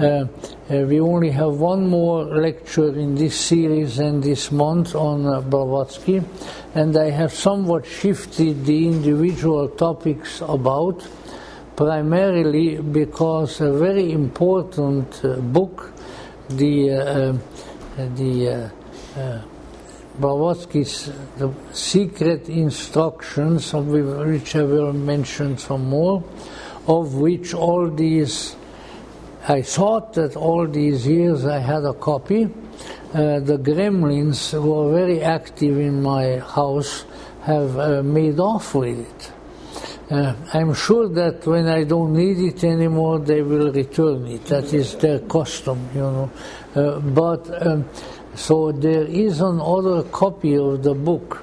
We only have one more lecture in this series and this month on Blavatsky, and I have somewhat shifted the individual topics about, primarily because a very important book, Blavatsky's The Secret Instructions, of which I will mention some more, of which I thought that all these years I had a copy. The gremlins who are very active in my house have made off with it. I'm sure that when I don't need it anymore, they will return it. That is their custom, So there is another copy of the book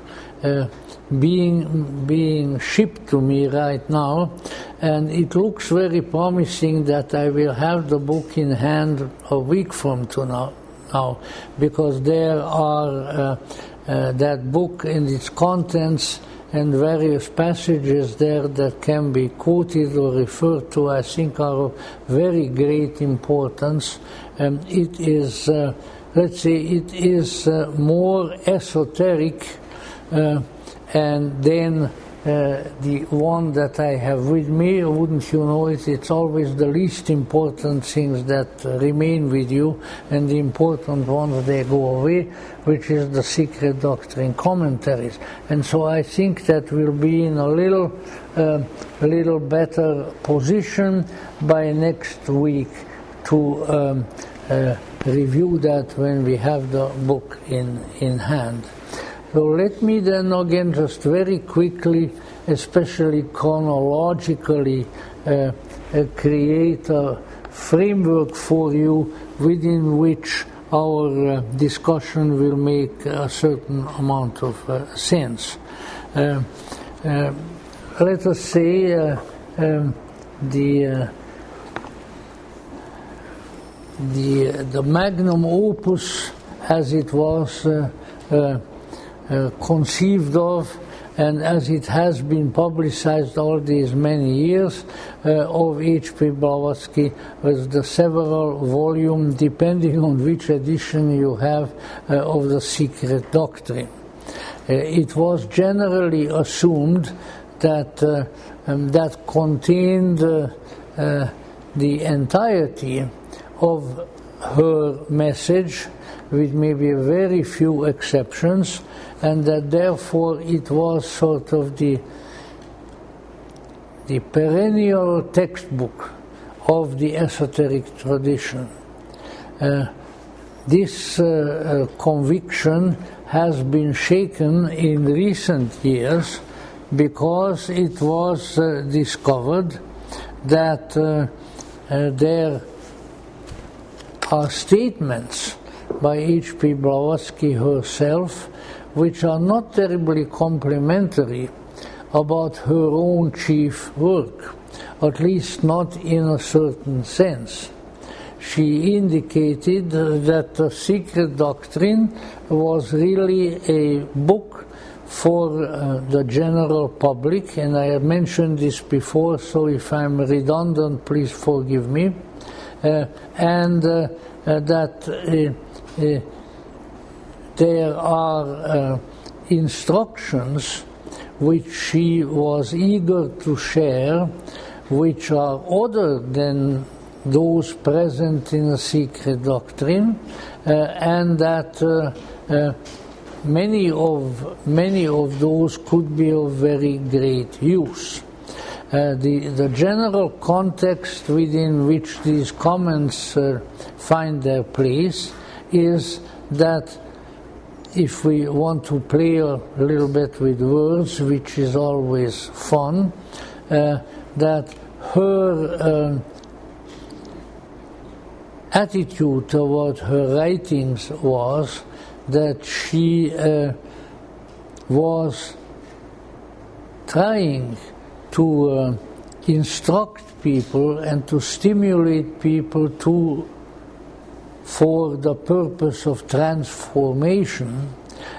being shipped to me right now, and it looks very promising that I will have the book in hand a week from now, because there are that book and its contents and various passages there that can be quoted or referred to, I think, are of very great importance. It is, let's say, it is more esoteric and then the one that I have with me, wouldn't you know it, it's always the least important things that remain with you, and the important ones, they go away, which is the Secret Doctrine commentaries. And so I think that we'll be in a little better position by next week to review that when we have the book in hand. So let me then again just very quickly, especially chronologically, create a framework for you within which our discussion will make a certain amount of sense. Let us say the magnum opus, as it was conceived of, and as it has been publicized all these many years, of H.P. Blavatsky, with the several volumes, depending on which edition you have, of the Secret Doctrine. It was generally assumed that that contained the entirety of her message, with maybe very few exceptions, and that therefore it was sort of the perennial textbook of the esoteric tradition. This conviction has been shaken in recent years because it was discovered that there are statements by H.P. Blavatsky herself which are not terribly complimentary about her own chief work, at least not in a certain sense. She indicated that the Secret Doctrine was really a book for the general public, and I have mentioned this before, so if I'm redundant, please forgive me, and that there are instructions which she was eager to share, which are other than those present in the Secret Doctrine, and that many of those could be of very great use. The general context within which these comments find their place is that, if we want to play a little bit with words, which is always fun, that her attitude toward her writings was that she was trying to instruct people and to stimulate people for the purpose of transformation,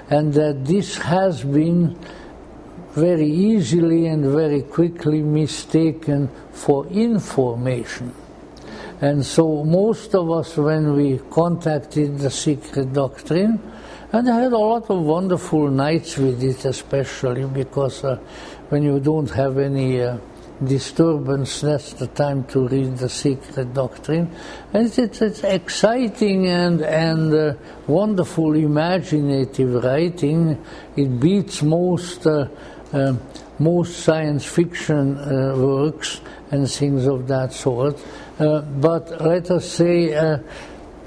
and that this has been very easily and very quickly mistaken for information. And so most of us, when we contacted the secret doctrine, and I had a lot of wonderful nights with it, especially because when you don't have any disturbance, that's the time to read the secret doctrine. And it's exciting and wonderful imaginative writing. It beats most science fiction works and things of that sort. But let us say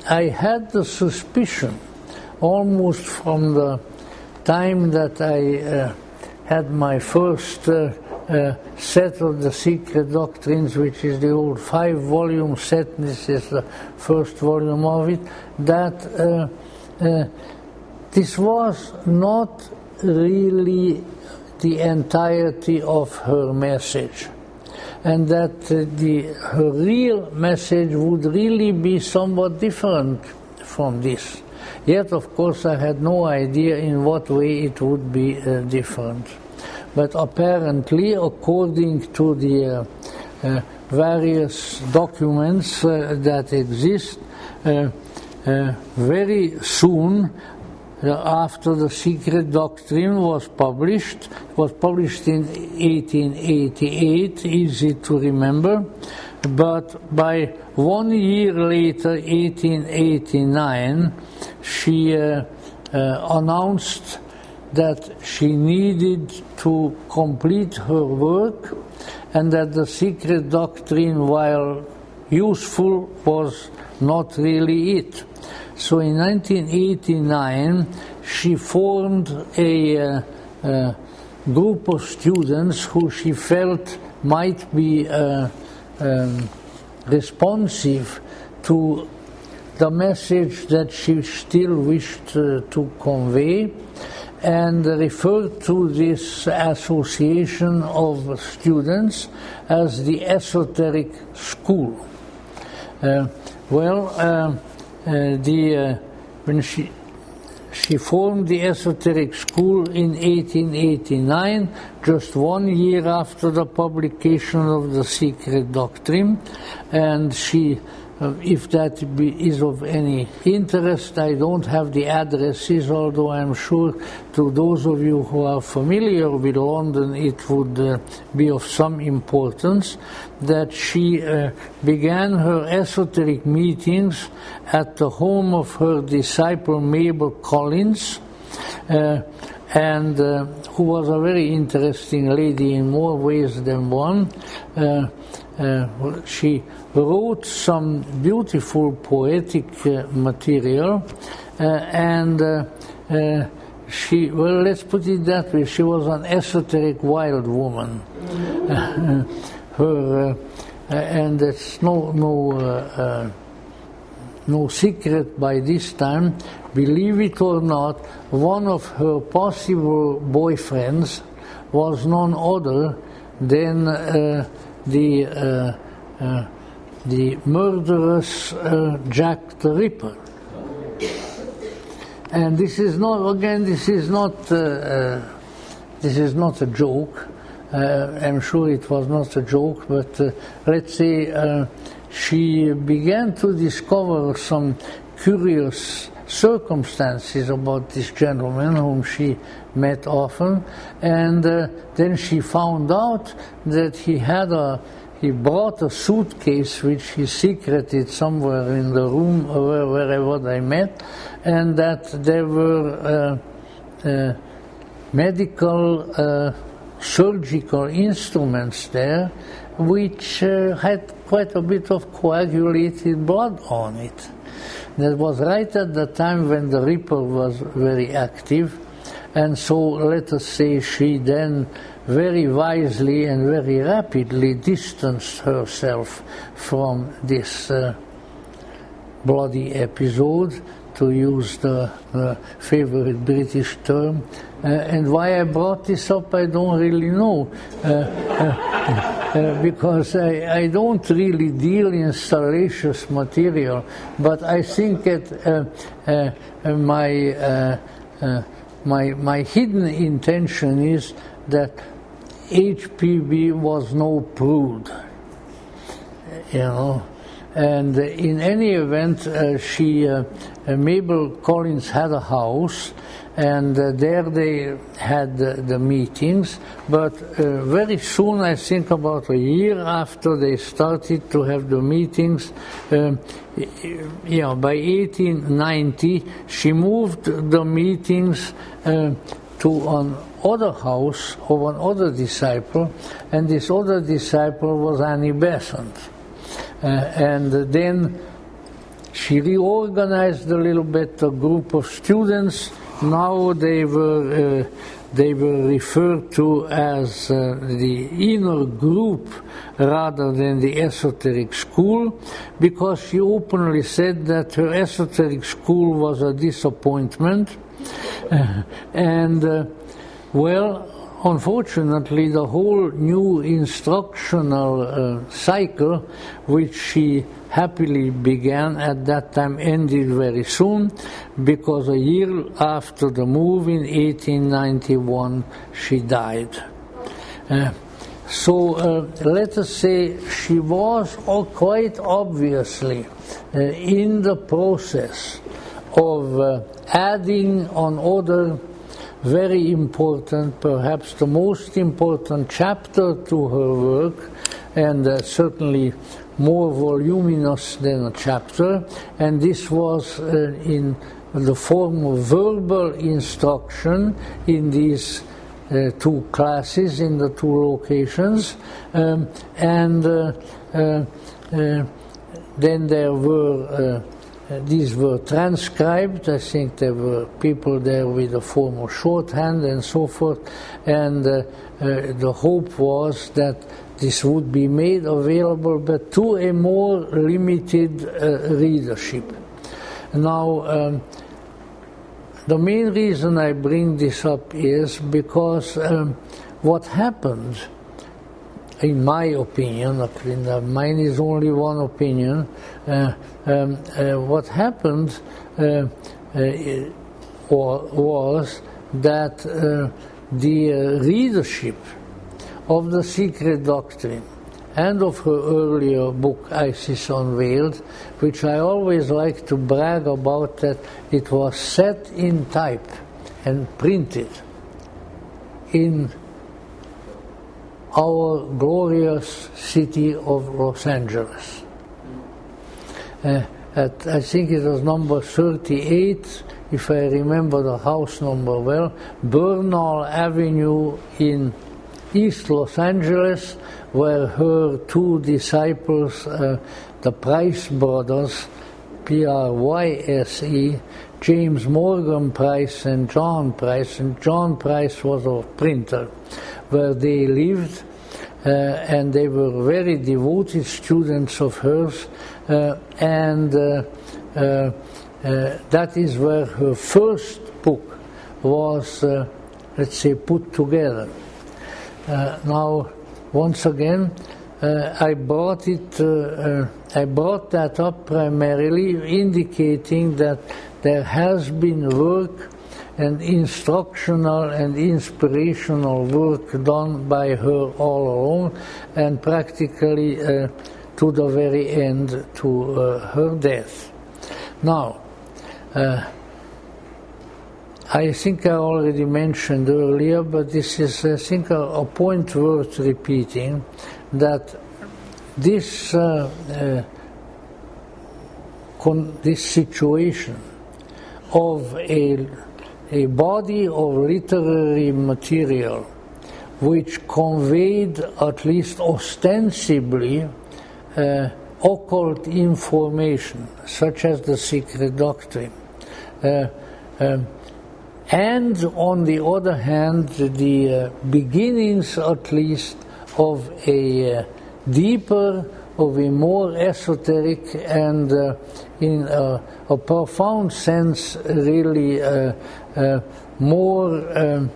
I had the suspicion almost from the time that I had my first set of the secret doctrines, which is the old 5-volume set, this is the first volume of it, that this was not really the entirety of her message, and that her real message would really be somewhat different from this. Yet, of course, I had no idea in what way it would be different. But apparently, according to the various documents that exist, very soon after the secret doctrine was published in 1888, easy to remember, but by 1 year later, 1889, she announced that she needed to complete her work and that the secret doctrine, while useful, was not really it. So in 1989, she formed a group of students who she felt might be responsive to the message that she still wished to convey, and referred to this association of students as the esoteric school. When she formed the esoteric school in 1889, just 1 year after the publication of the secret doctrine, and she, if that is of any interest, I don't have the addresses, although I'm sure to those of you who are familiar with London it would be of some importance, that she began her esoteric meetings at the home of her disciple Mabel Collins, and who was a very interesting lady in more ways than one. She wrote some beautiful poetic material, and let's put it that way, she was an esoteric wild woman. And it's no secret by this time, believe it or not, one of her possible boyfriends was none other than the murderous Jack the Ripper. And this is not a joke. I'm sure it was not a joke, but let's say she began to discover some curious circumstances about this gentleman whom she met often, and then she found out that he brought a suitcase which he secreted somewhere in the room wherever I met, and that there were medical surgical instruments there which had quite a bit of coagulated blood on it. That was right at the time when the Ripper was very active, and so let us say she then very wisely and very rapidly distanced herself from this bloody episode, to use the favorite British term. And why I brought this up, I don't really know, because I don't really deal in salacious material, but I think that my hidden intention is that HPB was no prude, And in any event, Mabel Collins had a house, and there they had the meetings. But very soon, I think about a year after they started to have the meetings, by 1890, she moved the meetings to another house of another disciple, and this other disciple was Annie Besant. And then she reorganized a little bit a group of students. Now they were referred to as the inner group rather than the esoteric school, because she openly said that her esoteric school was a disappointment. Unfortunately, the whole new instructional cycle, which she happily began at that time, ended very soon, because a year after the move in 1891, she died. Let us say she was quite obviously in the process of adding on other very important, perhaps the most important chapter to her work, and certainly more voluminous than a chapter, and this was in the form of verbal instruction in these two classes, in the two locations, then there were these were transcribed. I think there were people there with a form of shorthand and so forth, and the hope was that this would be made available, but to a more limited readership. Now, the main reason I bring this up is because what happened, in my opinion, mine is only one opinion, what happened was that the readership of the Secret Doctrine and of her earlier book, Isis Unveiled, which I always like to brag about, that it was set in type and printed in our glorious city of Los Angeles. I think it was number 38, if I remember the house number well, Bernal Avenue in East Los Angeles, where her two disciples, the Price brothers, P-R-Y-S-E, James Morgan Price and John Price was a printer, where they lived, and they were very devoted students of hers, and that is where her first book was, let's say, put together. Now, once again, I brought that up primarily indicating that there has been work and instructional and inspirational work done by her all along, and practically to the very end, to her death. Now, I think I already mentioned earlier, but this is, I think, a point worth repeating, that this situation of a body of literary material which conveyed, at least ostensibly, occult information, such as the Secret Doctrine, and on the other hand, the beginnings, at least, of a deeper, of a more esoteric and in a profound sense really more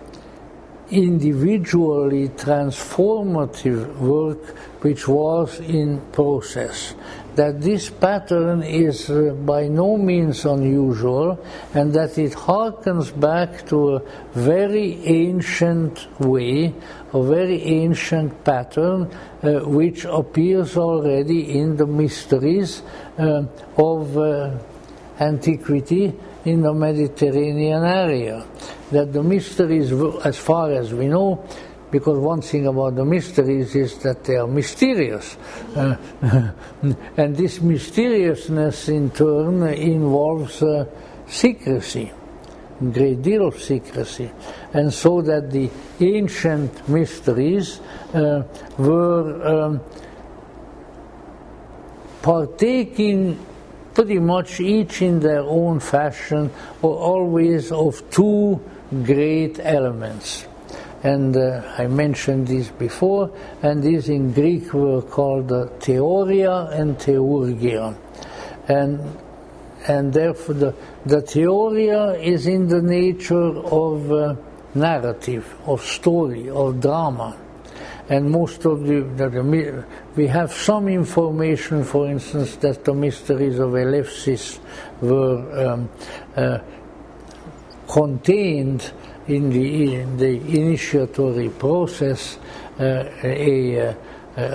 individually transformative work which was in process. That this pattern is by no means unusual, and that it harkens back to a very ancient way, a very ancient pattern which appears already in the mysteries of antiquity in the Mediterranean area. That the mysteries, as far as we know, because one thing about the mysteries is that they are mysterious. And this mysteriousness in turn involves secrecy, a great deal of secrecy. And so that the ancient mysteries were partaking pretty much each in their own fashion, or always of two great elements. And I mentioned this before, and these in Greek were called theoria and theurgia. And therefore the theoria is in the nature of narrative, of story, of drama. And most of we have some information, for instance, that the mysteries of Eleusis were contained in the initiatory process, a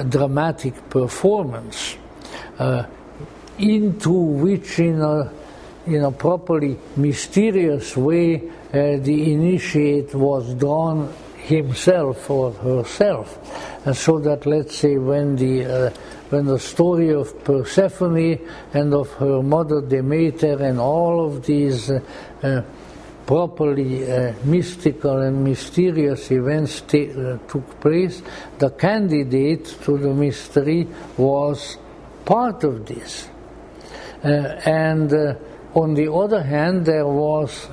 dramatic performance, into which in a properly mysterious way the initiate was drawn himself or herself. And so that, let's say, when the story of Persephone and of her mother Demeter and all of these properly mystical and mysterious events took place, the candidate to the mystery was part of this. And on the other hand, there was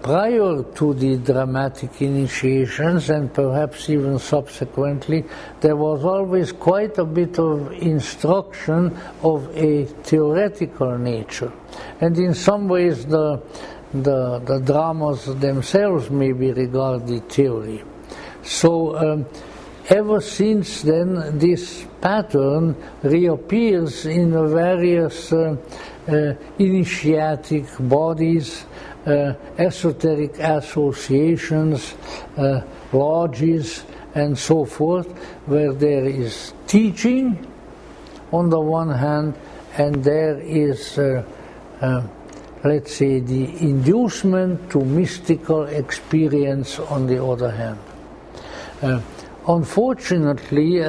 prior to the dramatic initiations, and perhaps even subsequently, there was always quite a bit of instruction of a theoretical nature. And in some ways the dramas themselves may be regarded theory. So ever since then, this pattern reappears in the various initiatic bodies, esoteric associations, lodges, and so forth, where there is teaching on the one hand, and there is, let's say, the inducement to mystical experience on the other hand. Unfortunately,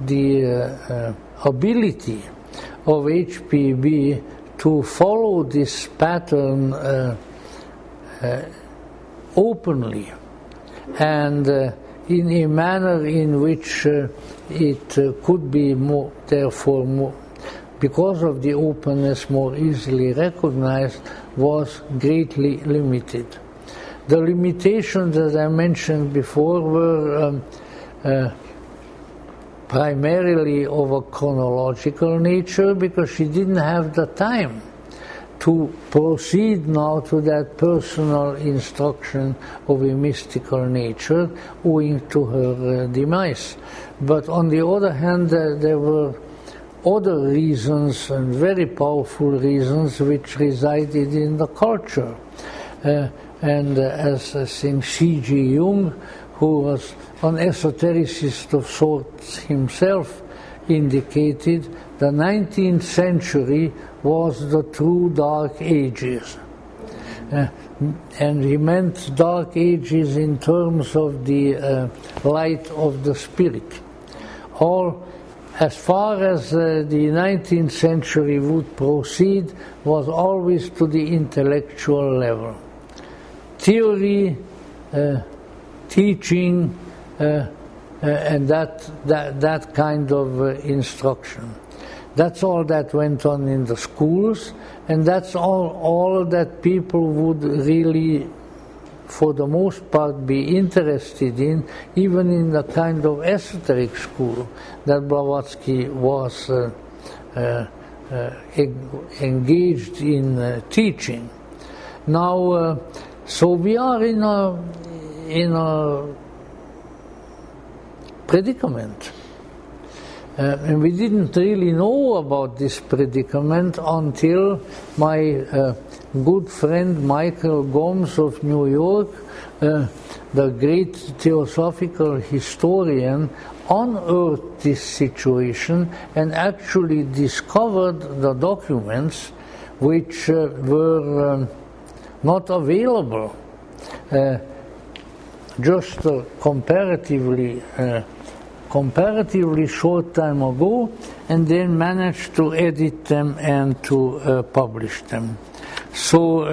the ability of HPB to follow this pattern openly and in a manner in which it could be more, therefore, more, because of the openness, more easily recognized, was greatly limited. The limitations that I mentioned before were primarily of a chronological nature, because she didn't have the time to proceed now to that personal instruction of a mystical nature owing to her demise. But on the other hand, there were other reasons, and very powerful reasons, which resided in the culture. And as I think C.G. Jung, who was an esotericist of sorts himself, indicated, the 19th century was the true Dark Ages. And he meant Dark Ages in terms of the light of the spirit. As far as the 19th century would proceed, was always to the intellectual level. Theory, teaching, and that kind of instruction. That's all that went on in the schools, and that's all that people would really, for the most part, be interested in, even in the kind of esoteric school that Blavatsky was engaged in teaching. Now, so we are in in a predicament. And we didn't really know about this predicament until my good friend Michael Gomes of New York, the great theosophical historian, unearthed this situation and actually discovered the documents which were not available just comparatively short time ago, and then managed to edit them and to publish them. So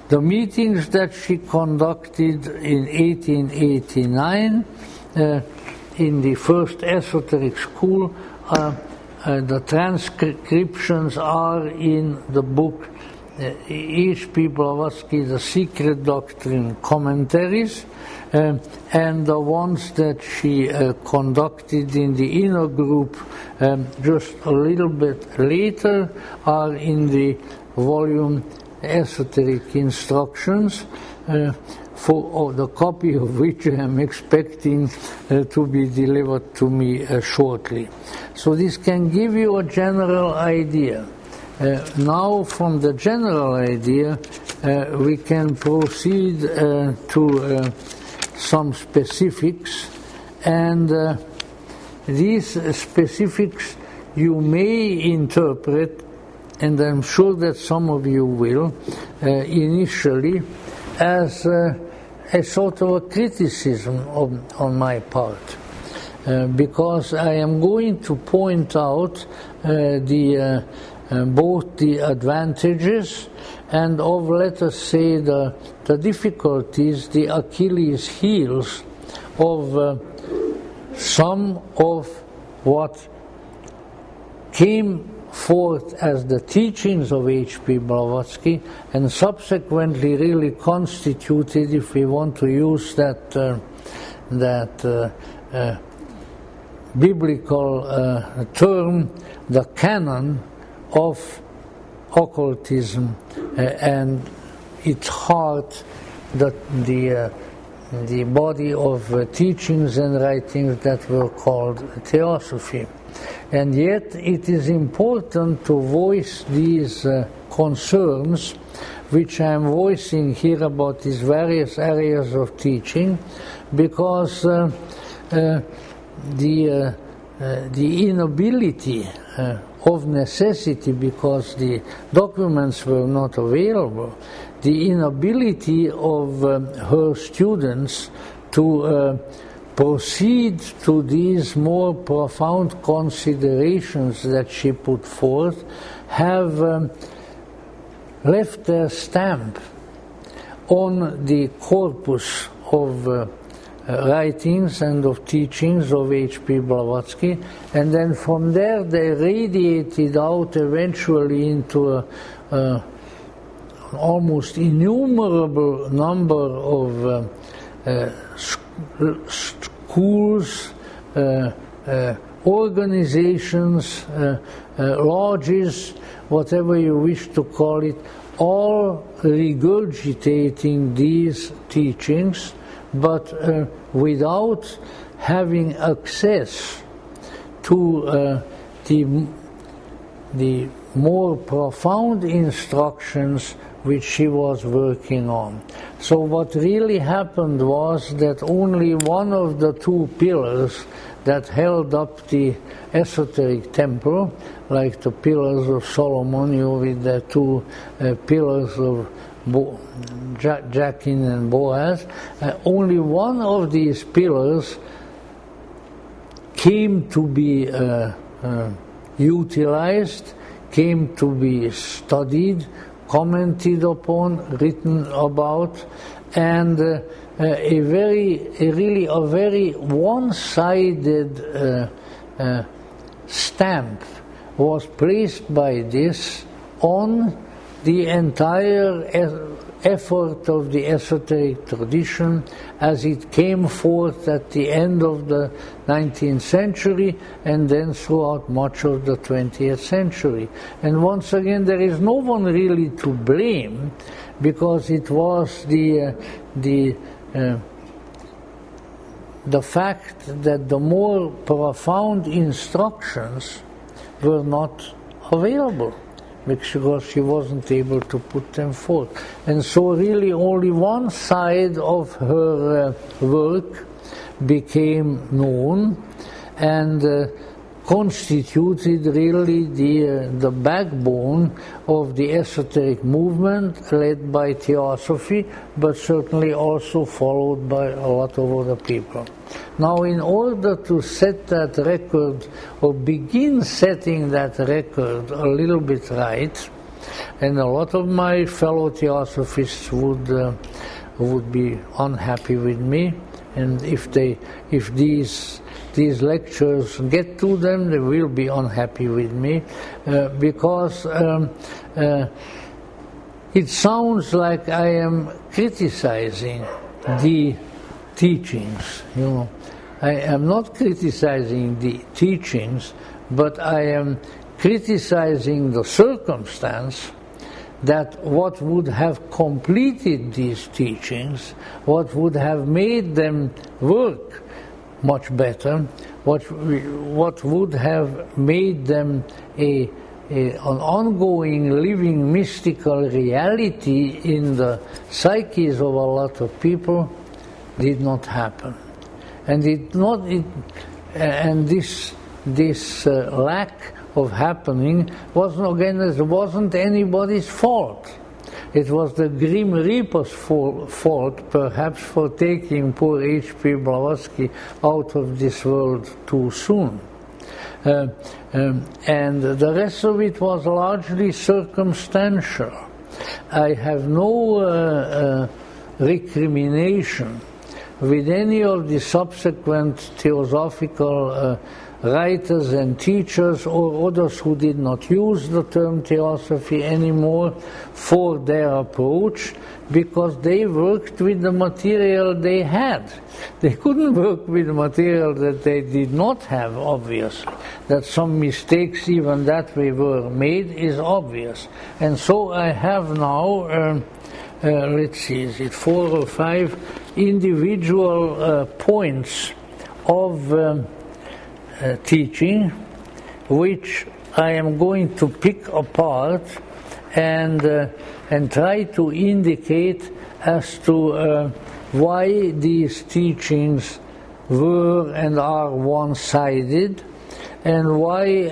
the meetings that she conducted in 1889 in the first esoteric school, the transcriptions are in the book H.P. Blavatsky, The Secret Doctrine Commentaries, and the ones that she conducted in the inner group just a little bit later are in the volume Esoteric Instructions, for the copy of which I am expecting to be delivered to me shortly. So this can give you a general idea. Now from the general idea we can proceed to some specifics, and these specifics you may interpret, and I'm sure that some of you will, initially as a sort of a criticism on my part, because I am going to point out both the advantages and of, let us say, the difficulties, the Achilles heels of some of what came forth as the teachings of H.P. Blavatsky, and subsequently really constituted, if we want to use that biblical term, the canon of occultism and its heart, the body of teachings and writings that were called theosophy. And yet it is important to voice these concerns which I am voicing here about these various areas of teaching, because the inability of necessity, because the documents were not available, the inability of her students to proceed to these more profound considerations that she put forth have left their stamp on the corpus of writings and of teachings of H.P. Blavatsky, and then from there they radiated out eventually into an almost innumerable number of schools, organizations, lodges, whatever you wish to call it, all regurgitating these teachings, but without having access to the more profound instructions which she was working on. So what really happened was that only one of the two pillars that held up the esoteric temple, like the pillars of Solomon, with the two pillars of Jachin and Boaz, only one of these pillars came to be utilized, came to be studied, commented upon, written about, and a very one-sided stamp was placed by this on the entire effort of the esoteric tradition as it came forth at the end of the 19th century and then throughout much of the 20th century. And once again, there is no one really to blame, because it was the the fact that the more profound instructions were not available, because she wasn't able to put them forth. And so really only one side of her work became known and constituted really the backbone of the esoteric movement led by Theosophy, but certainly also followed by a lot of other people. Now, in order to set that record, or begin setting that record a little bit right, and a lot of my fellow Theosophists would be unhappy with me, and if these lectures get to them, they will be unhappy with me, because it sounds like I am criticizing the teachings. I am not criticizing the teachings, but I am criticizing the circumstance that what would have completed these teachings, what would have made them work much better, what would have made them an ongoing, living, mystical reality in the psyches of a lot of people, did not happen. And this lack of happening wasn't anybody's fault. It was the Grim Reaper's fault, perhaps, for taking poor H.P. Blavatsky out of this world too soon. And the rest of it was largely circumstantial. I have no recrimination with any of the subsequent theosophical writers and teachers or others who did not use the term theosophy anymore for their approach, because they worked with the material they had. They couldn't work with the material that they did not have, obviously. That some mistakes even that way were made is obvious. And so I have now, let's see, is it 4 or 5 individual points of teaching, which I am going to pick apart and try to indicate as to why these teachings were and are one-sided, and why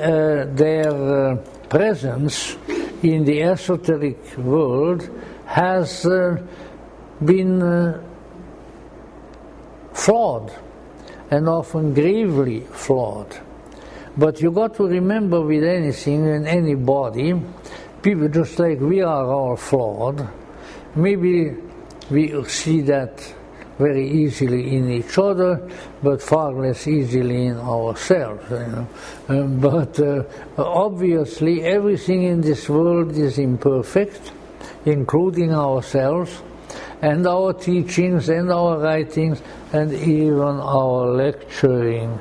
their presence in the esoteric world has been flawed, and often gravely flawed. But you got to remember, with anything and anybody, people, just like we are all flawed, maybe we see that very easily in each other, but far less easily in ourselves. But obviously everything in this world is imperfect, including ourselves, and our teachings, and our writings, and even our lecturing.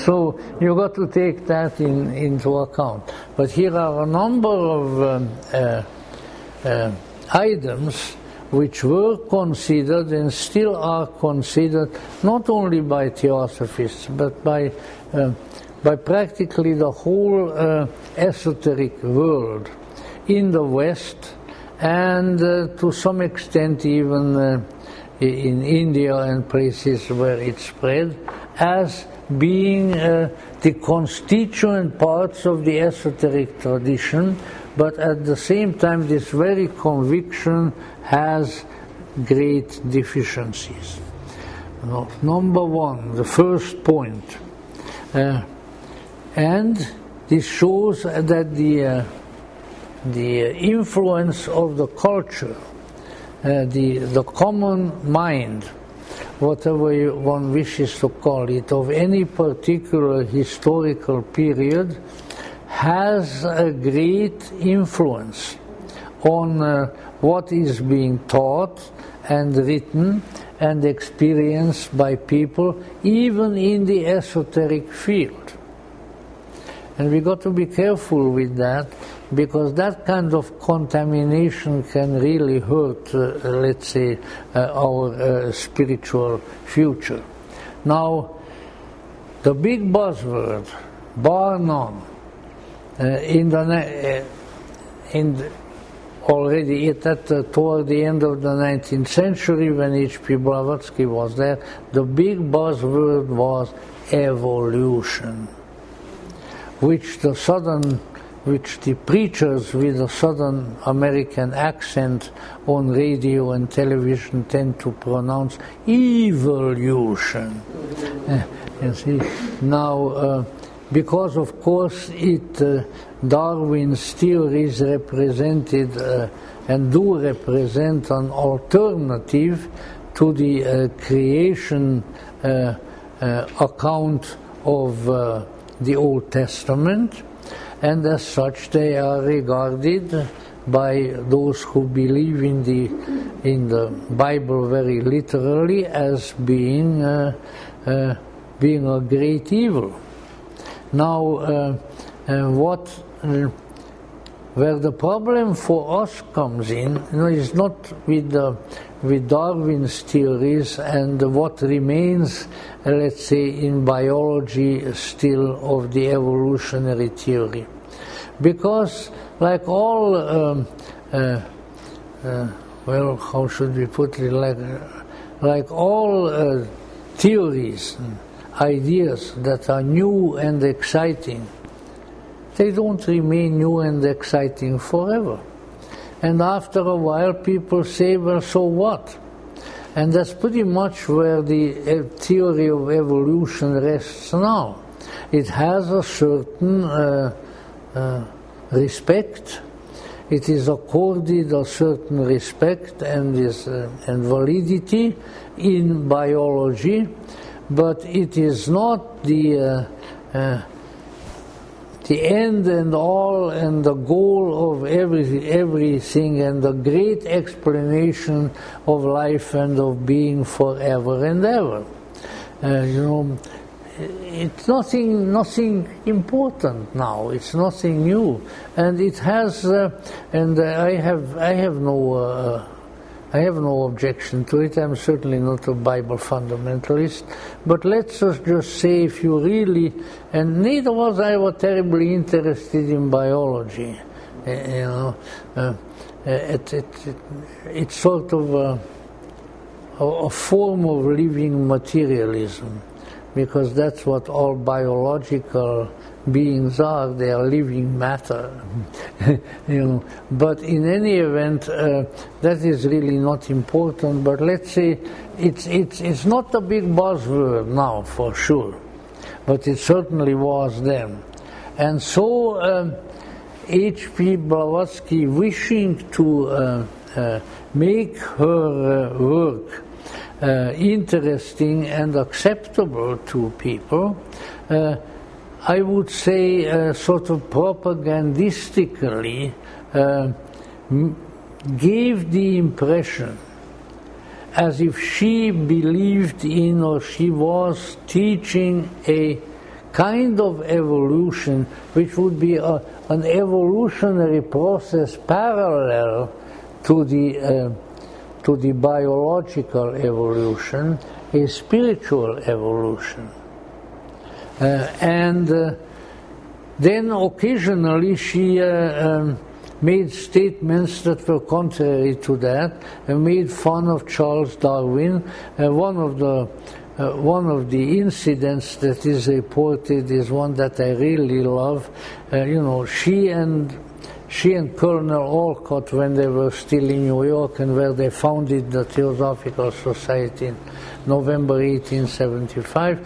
So you got to take that into account. But here are a number of items which were considered and still are considered, not only by theosophists, but by practically the whole esoteric world in the West, and to some extent even in India and places where it spread, as being the constituent parts of the esoteric tradition, but at the same time this very conviction has great deficiencies. Number one, the first point, and this shows that the influence of the culture, the common mind, whatever one wishes to call it, of any particular historical period, has a great influence on what is being taught and written and experienced by people, even in the esoteric field. And we got to be careful with that, because that kind of contamination can really hurt, let's say, our spiritual future. Now, the big buzzword, bar none, already toward the end of the 19th century, when H.P. Blavatsky was there, the big buzzword was evolution, which the preachers with a Southern American accent on radio and television tend to pronounce evolution. You see, now, because of course Darwin's theories represented and do represent an alternative to the creation account of the Old Testament, and as such they are regarded by those who believe in the Bible very literally as being a great evil. Now, where the problem for us comes in, is not with Darwin's theories and what remains, let's say, in biology still of the evolutionary theory, because like all, well, how should we put it? Like all theories, ideas that are new and exciting, they don't remain new and exciting forever. And after a while people say, well, so what? And that's pretty much where the theory of evolution rests now. It has a certain respect. It is accorded a certain respect and validity in biology, but it is not the end and all and the goal of everything and the great explanation of life and of being forever and ever. It's nothing important now. It's nothing new, and it has. And I have no objection to it. I'm certainly not a Bible fundamentalist, but let's just say, if you really, and neither was I terribly interested in biology, it's sort of a form of living materialism, because that's what all biological beings are. They are living matter. But in any event, that is really not important. But let's say it's not a big buzzword now, for sure, but it certainly was then. And so H.P. Blavatsky, wishing to make her work interesting and acceptable to people, I would say sort of propagandistically gave the impression as if she believed in, or she was teaching, a kind of evolution which would be an evolutionary process parallel to the biological evolution, a spiritual evolution. And then occasionally she made statements that were contrary to that, and made fun of Charles Darwin. One of the incidents that is reported is one that I really love. She and Colonel Olcott, when they were still in New York and where they founded the Theosophical Society in November 1875,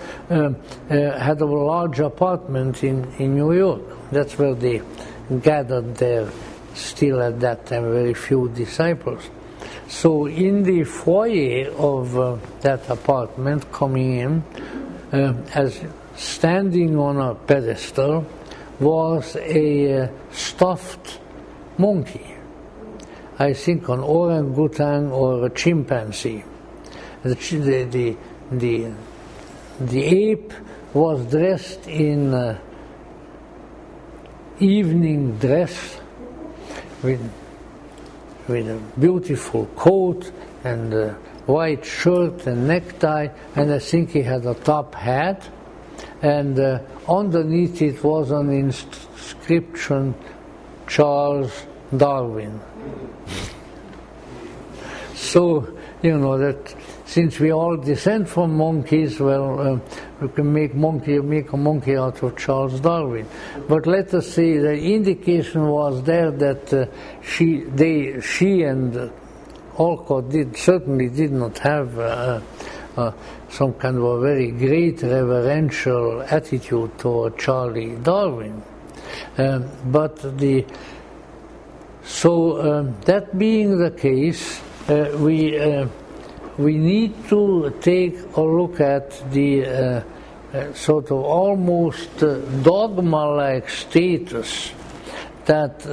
had a large apartment in New York. That's where they gathered there, still at that time, very few disciples. So in the foyer of that apartment, coming in, as standing on a pedestal, was a stuffed monkey. I think an orangutan or a chimpanzee. The ape was dressed in evening dress with a beautiful coat and a white shirt and necktie, and I think he had a top hat, and underneath it was an inscription, Charles Darwin. So, you know, that since we all descend from monkeys, well, we can make a monkey out of Charles Darwin. But let us say the indication was there that she and Olcott certainly did not have some kind of a very great reverential attitude toward Charlie Darwin. That being the case, we need to take a look at the sort of almost dogma-like status that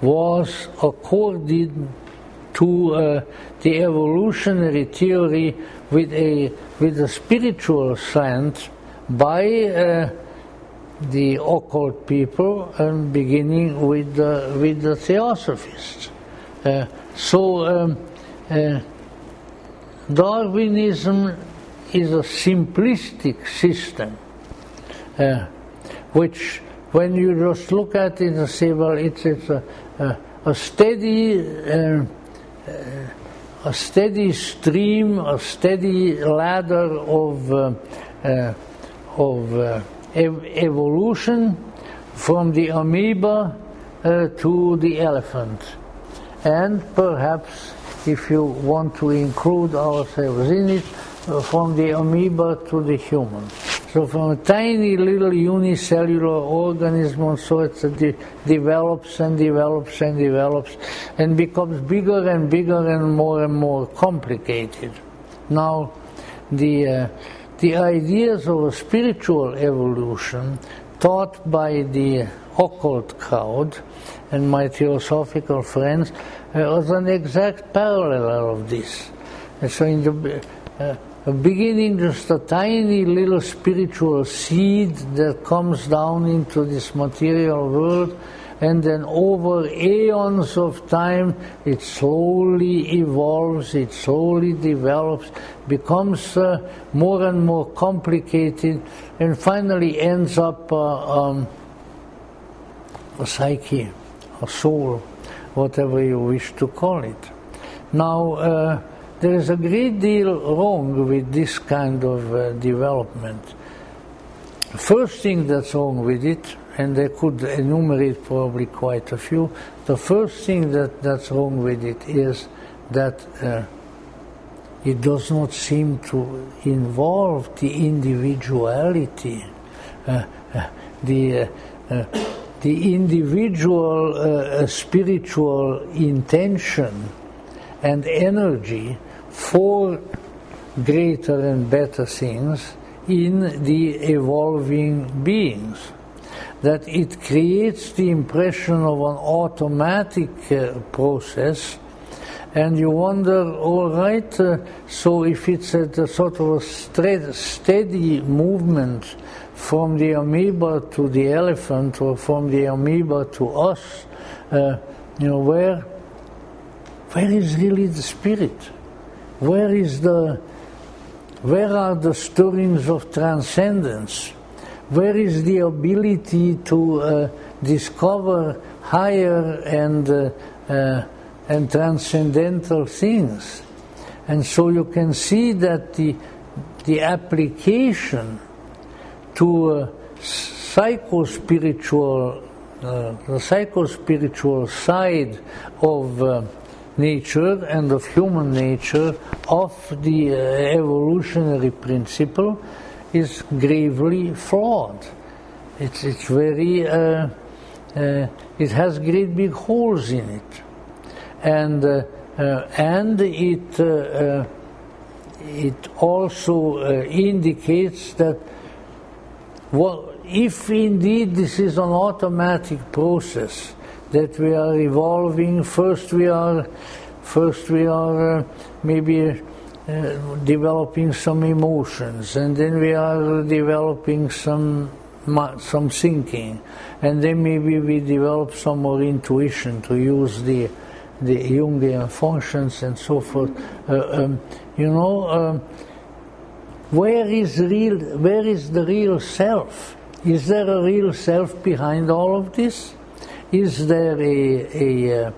was accorded to the evolutionary theory with a spiritual slant by the occult people, and beginning with the theosophists. Darwinism is a simplistic system, which, when you just look at it and say, well, it's a steady stream, a steady ladder of evolution from the amoeba to the elephant, and perhaps, if you want to include ourselves in it, from the amoeba to the human. So from a tiny little unicellular organism, so it develops and develops and develops and becomes bigger and bigger and more complicated. Now, the ideas of a spiritual evolution taught by the occult crowd and my theosophical friends was an exact parallel of this. And so in the beginning, just a tiny little spiritual seed that comes down into this material world, and then over aeons of time it slowly evolves, it slowly develops, becomes more and more complicated, and finally ends up a psyche, a soul, whatever you wish to call it. Now, there is a great deal wrong with this kind of development. First thing that's wrong with it, and I could enumerate probably quite a few, the first thing that's wrong with it is that it does not seem to involve the individuality, the individual spiritual intention and energy for greater and better things in the evolving beings. That it creates the impression of an automatic process, and you wonder, all right, so if it's a sort of a steady movement from the amoeba to the elephant, or from the amoeba to us, where is really the spirit? Where are the stirrings of transcendence? Where is the ability to discover higher and transcendental things? And so you can see that the application to psychospiritual, the psychospiritual side of nature and of human nature, of the evolutionary principle, is gravely flawed. It's very, it has great big holes in it, and it also indicates that, well, if indeed this is an automatic process, that we are evolving, first we are maybe developing some emotions, and then we are developing some some thinking, and then maybe we develop some more intuition to use the Jungian functions and so forth. Where is the real self? Is there a real self behind all of this? Is there a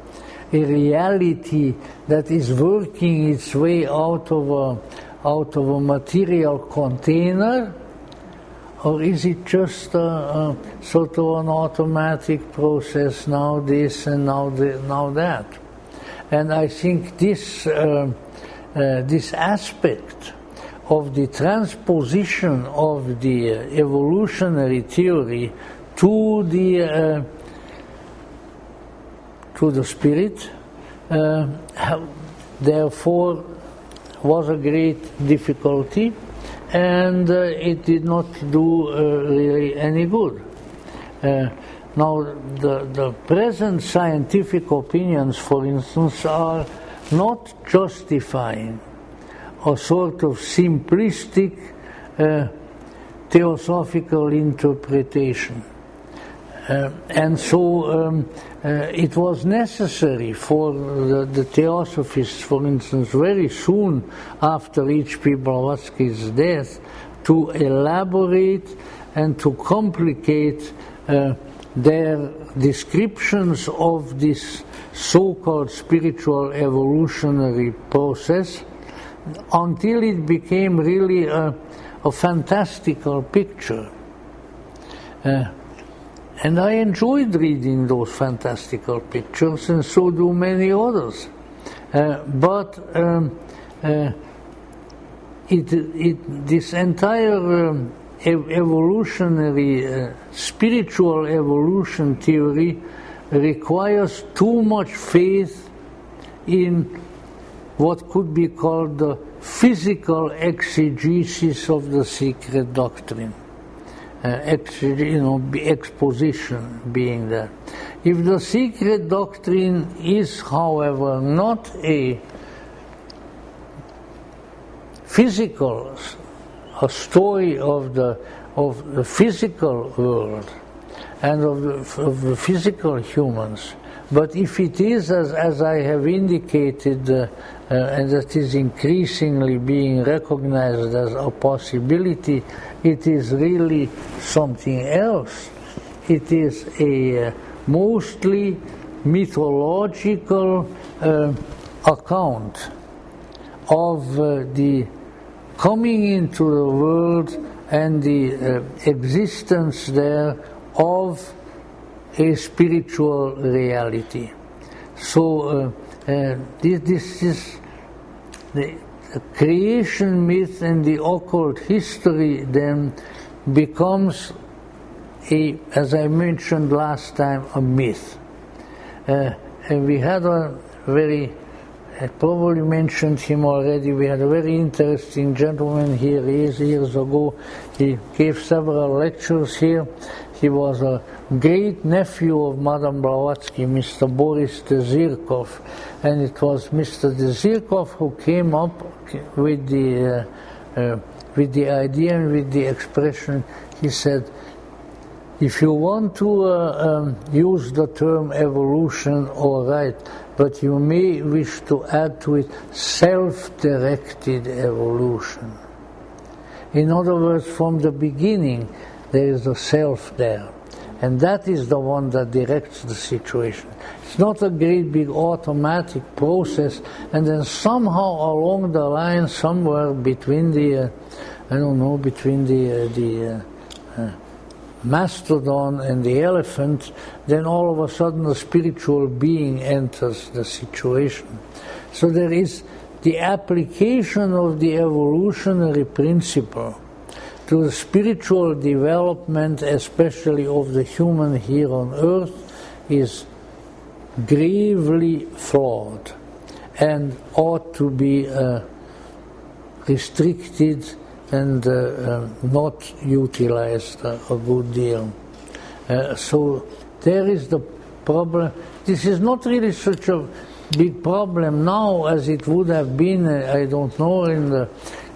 reality that is working its way out of a material container? Or is it just sort of an automatic process, now this and now that? And I think this aspect of the transposition of the evolutionary theory to the spirit, therefore, was a great difficulty. And it did not do really any good. Now, the present scientific opinions, for instance, are not justifying a sort of simplistic theosophical interpretation. And so it was necessary for the theosophists, for instance, very soon after H.P. Blavatsky's death, to elaborate and to complicate their descriptions of this so-called spiritual evolutionary process until it became really a fantastical picture. And I enjoyed reading those fantastical pictures, and so do many others. But this entire evolutionary, spiritual evolution theory requires too much faith in what could be called the physical exegesis of the secret doctrine. Exposition being that. If the secret doctrine is, however, not a physical, a story of the physical world and of the physical humans, but if it is, as I have indicated, and that is increasingly being recognized as a possibility, it is really something else. It is a mostly mythological account of the coming into the world and the existence there of a spiritual reality. So this is the creation myth, and the occult history then becomes as I mentioned last time, a myth. And we had a very, I probably mentioned him already, we had a very interesting gentleman here years ago. He gave several lectures here. He was a great nephew of Madame Blavatsky, Mr. Boris Dezirkov, and it was Mr. Dezirkov who came up with the idea and with the expression. He said, if you want to use the term evolution, all right, but you may wish to add to it self-directed evolution. In other words, from the beginning, there is a self there. And that is the one that directs the situation. It's not a great big automatic process, and then somehow along the line, somewhere between the, between the mastodon and the elephant, then all of a sudden a spiritual being enters the situation. So there is the application of the evolutionary principle to the spiritual development, especially of the human here on earth, is gravely flawed and ought to be restricted and not utilized a good deal. So there is the problem. This is not really such a big problem now as it would have been, I don't know, in the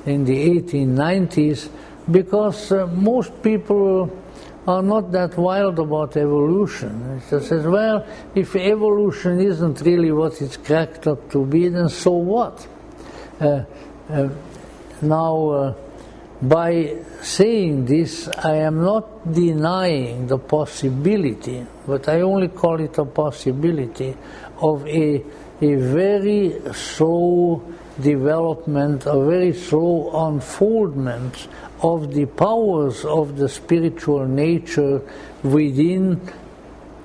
1890s, because most people are not that wild about evolution. It says, well, if evolution isn't really what it's cracked up to be, then so what? Now, by saying this, I am not denying the possibility, but I only call it a possibility, of a very slow development, a very slow unfoldment of the powers of the spiritual nature within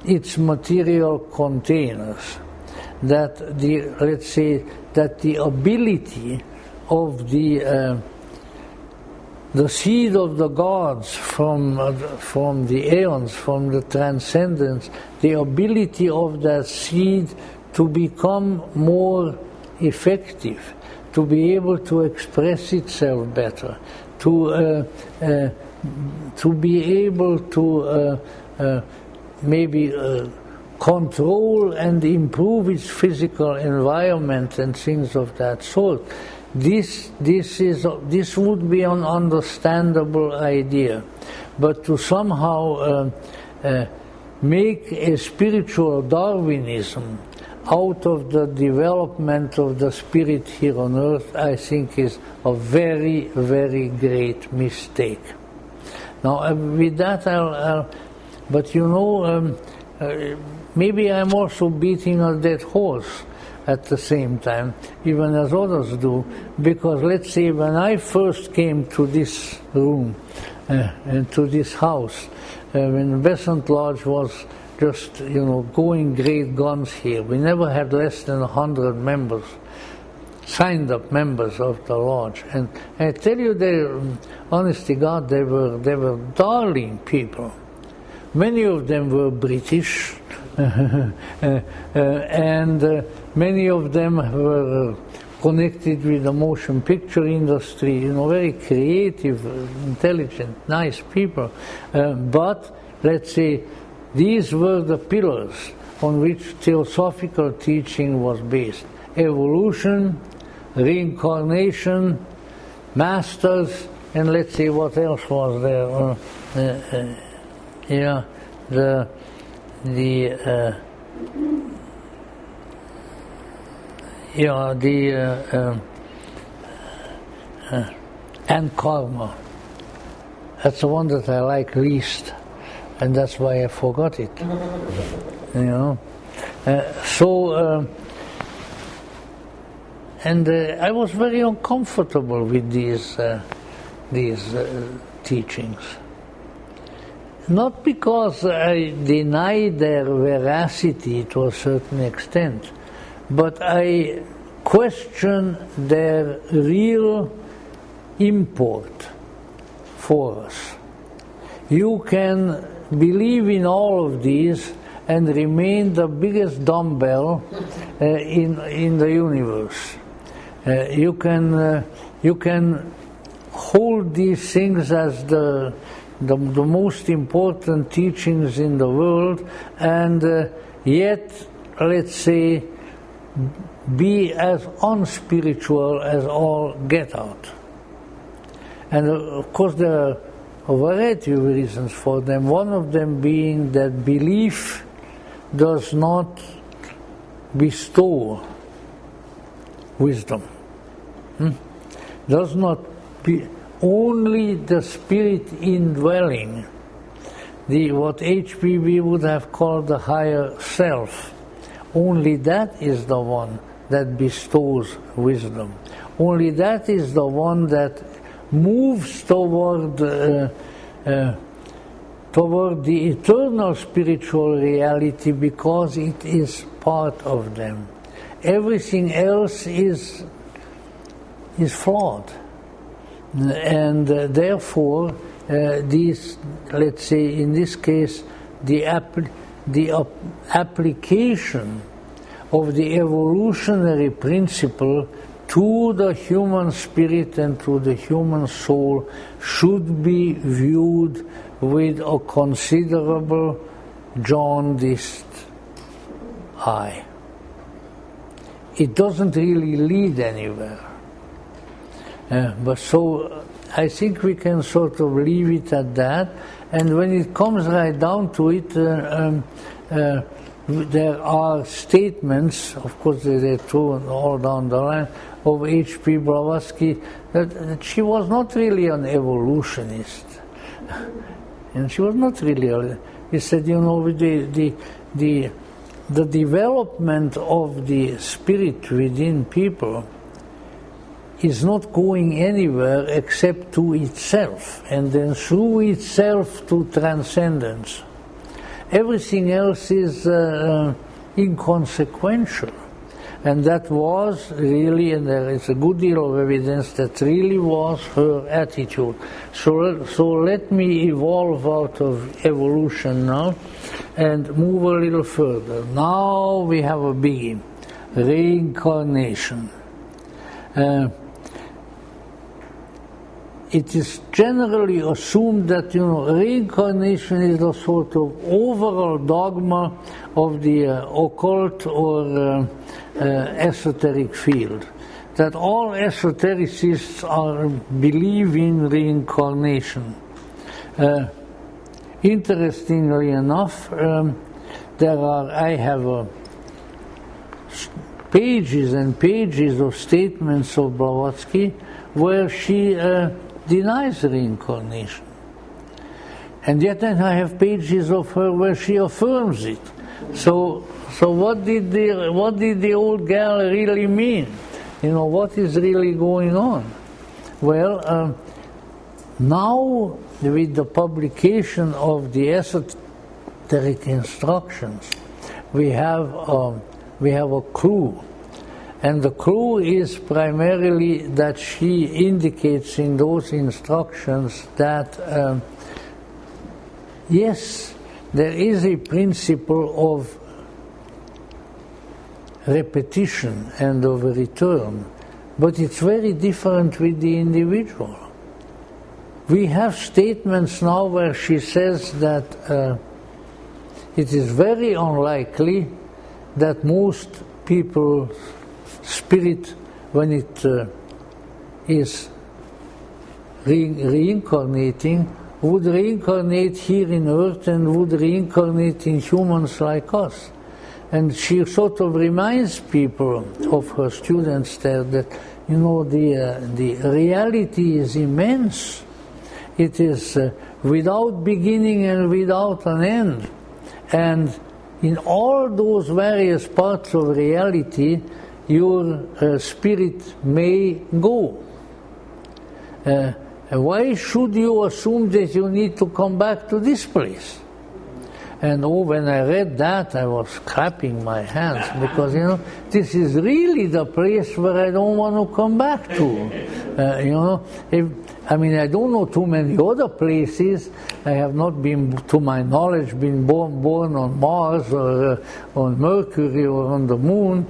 its material containers. That let's say that the ability of the seed of the gods from the aeons, from the transcendence, the ability of that seed to become more effective, to be able to express itself better, to be able to maybe control and improve its physical environment and things of that sort. This would be an understandable idea, but to somehow make a spiritual Darwinism out of the development of the spirit here on earth, I think is a very, very great mistake. Now, with that, but you know, maybe I'm also beating a dead horse at the same time, even as others do, because let's say when I first came to this room and to this house, when Besant Lodge was just, you know, going great guns here, we never had less than 100 members, signed up members of the lodge, and I tell you, honest to God, they were darling people. Many of them were British, and many of them were connected with the motion picture industry, you know, very creative, intelligent, nice people. But, let's say, these were the pillars on which theosophical teaching was based. Evolution, reincarnation, masters, and let's see what else was there. And karma. That's the one that I like least, and that's why I forgot it. You know, and I was very uncomfortable with these teachings. Not because I denied their veracity to a certain extent, but I question their real import for us. You can believe in all of these and remain the biggest dumbbell in the universe. You can hold these things as the most important teachings in the world, and yet, let's say, be as unspiritual as all get out. And of course there are a variety of reasons for them, one of them being that belief does not bestow wisdom. Does not be only the spirit indwelling, what HPB would have called the higher self, only that is the one that bestows wisdom. Only that is the one that moves toward the eternal spiritual reality, because it is part of them. Everything else is flawed. And therefore, these, let's say, in this case, the application of the evolutionary principle to the human spirit and to the human soul should be viewed with a considerable jaundiced eye. It doesn't really lead anywhere. But so I think we can sort of leave it at that. And when it comes right down to it, there are statements, of course they're true all down the line, of H.P. Blavatsky, that she was not really an evolutionist. And she was not really, he said, you know, the development of the spirit within people is not going anywhere except to itself, and then through itself to transcendence. Everything else is inconsequential. And that was really, and there is a good deal of evidence that really was her attitude. So let me evolve out of evolution now and move a little further. Now we have a biggie, reincarnation. It is generally assumed that, you know, reincarnation is a sort of overall dogma of the occult or esoteric field. That all esotericists believe in reincarnation. Interestingly enough, I have pages and pages of statements of Blavatsky where she denies reincarnation. And yet then I have pages of her where she affirms it. So what did the old gal really mean? You know, what is really going on? Well, now with the publication of the esoteric instructions, we have a clue. And the clue is primarily that she indicates in those instructions that, yes, there is a principle of repetition and of a return, but it's very different with the individual. We have statements now where she says that it is very unlikely that most people's spirit, when it is reincarnating, would reincarnate here in earth and would reincarnate in humans like us. And she sort of reminds people of her students there that, you know, the reality is immense. It is without beginning and without an end. And in all those various parts of reality, your spirit may go. Why should you assume that you need to come back to this place? And when I read that, I was clapping my hands, because, you know, this is really the place where I don't want to come back to. You know, I don't know too many other places. I have not been, to my knowledge, been born on Mars or on Mercury or on the Moon.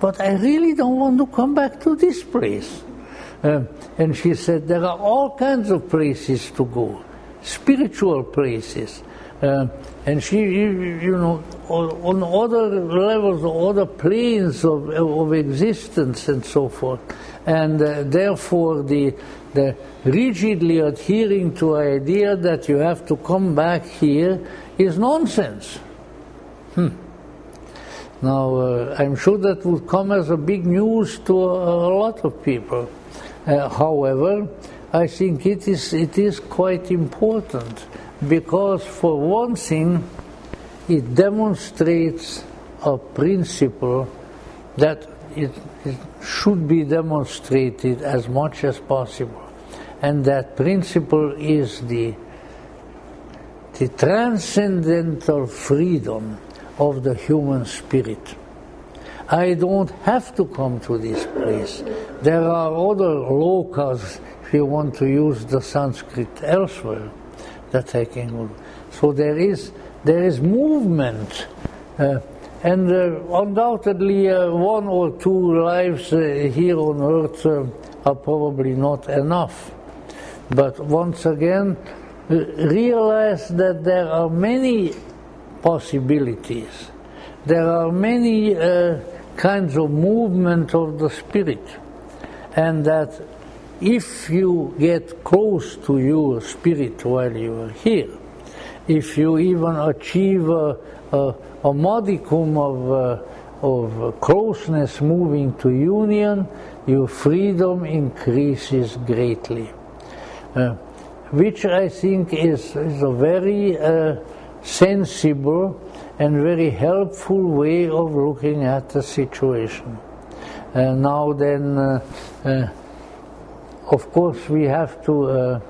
But I really don't want to come back to this place. And she said there are all kinds of places to go, spiritual places. And she, you know, on other levels, other planes of existence and so forth. And therefore the rigidly adhering to the idea that you have to come back here is nonsense. Now, I'm sure that would come as a big news to a lot of people. However, I think it is quite important, because for one thing, it demonstrates a principle that it should be demonstrated as much as possible. And that principle is the transcendental freedom of the human spirit. I don't have to come to this place. There are other lokas, if you want to use the Sanskrit elsewhere, that I can go. So there is movement, and undoubtedly one or two lives here on earth are probably not enough. But once again, realize that there are many possibilities. There are many kinds of movement of the spirit, and that if you get close to your spirit while you are here, if you even achieve a modicum of closeness moving to union, your freedom increases greatly. Which I think is a very sensible and very helpful way of looking at the situation. Now then, of course, we have to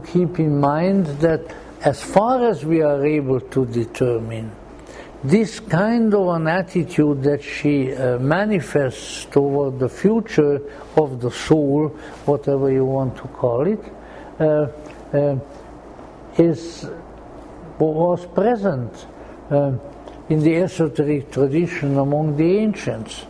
keep in mind that as far as we are able to determine, this kind of an attitude that she manifests toward the future of the soul, whatever you want to call it, was present in the esoteric tradition among the ancients.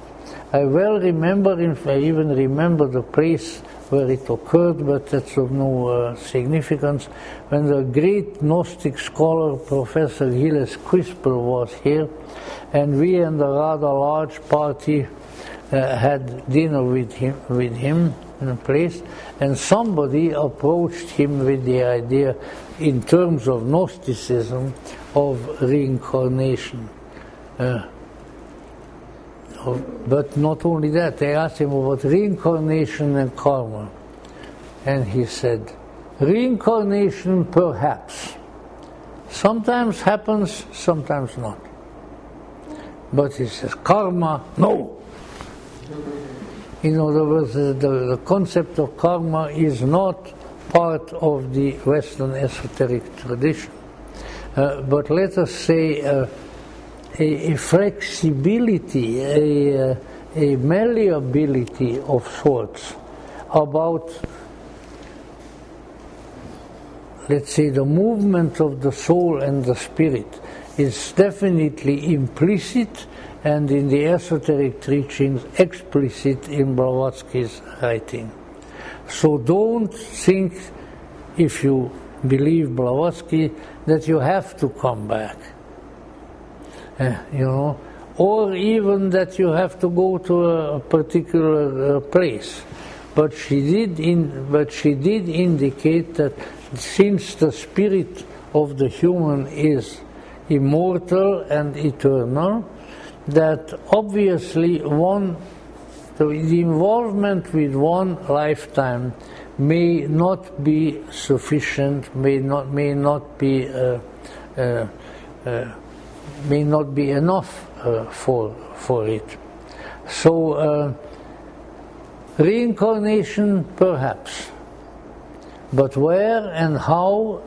I well remember, I even remember the place where it occurred, but that's of no significance, when the great Gnostic scholar Professor Gilles Quispel was here, and we and a rather large party had dinner with him in a place, and somebody approached him with the idea, in terms of Gnosticism, of reincarnation. But not only that, they asked him about reincarnation and karma. And he said, reincarnation perhaps. Sometimes happens, sometimes not. But he says, karma, no. In other words, the concept of karma is not part of the Western esoteric tradition. But let us say a flexibility, a malleability of sorts about, let's say, the movement of the soul and the spirit is definitely implicit, and in the esoteric teachings explicit in Blavatsky's writing. So don't think, if you believe Blavatsky, that you have to come back. Or even that you have to go to a particular place. But she did indicate that since the spirit of the human is immortal and eternal, that obviously the involvement with one lifetime may not be sufficient, may not be enough for it. So reincarnation, perhaps, but where and how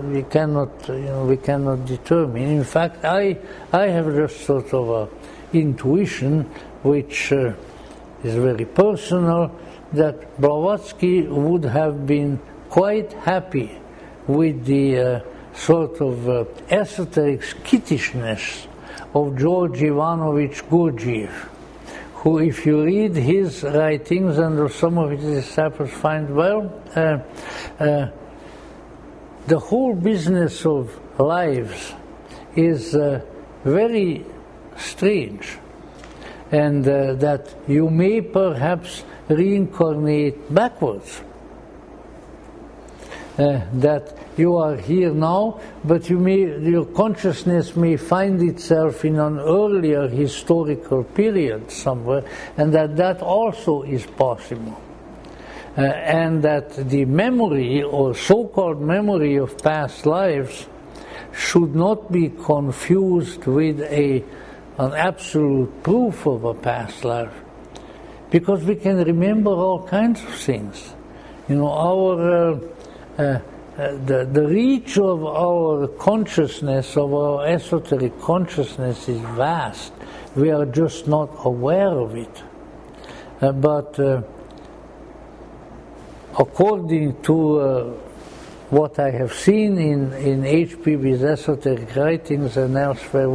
we cannot determine. In fact, I have just sort of a intuition, which is very personal, that Blavatsky would have been quite happy with the sort of esoteric skittishness of George Ivanovich Gurdjieff, who, if you read his writings, and some of his disciples find, the whole business of lives is very strange, and that you may perhaps reincarnate backwards. That you are here now, but your consciousness may find itself in an earlier historical period somewhere, and that also is possible. And that the memory, or so-called memory of past lives, should not be confused with an absolute proof of a past life. Because we can remember all kinds of things. The reach of our consciousness, of our esoteric consciousness, is vast. We are just not aware of it. But according to what I have seen in H.P.B's esoteric writings and elsewhere,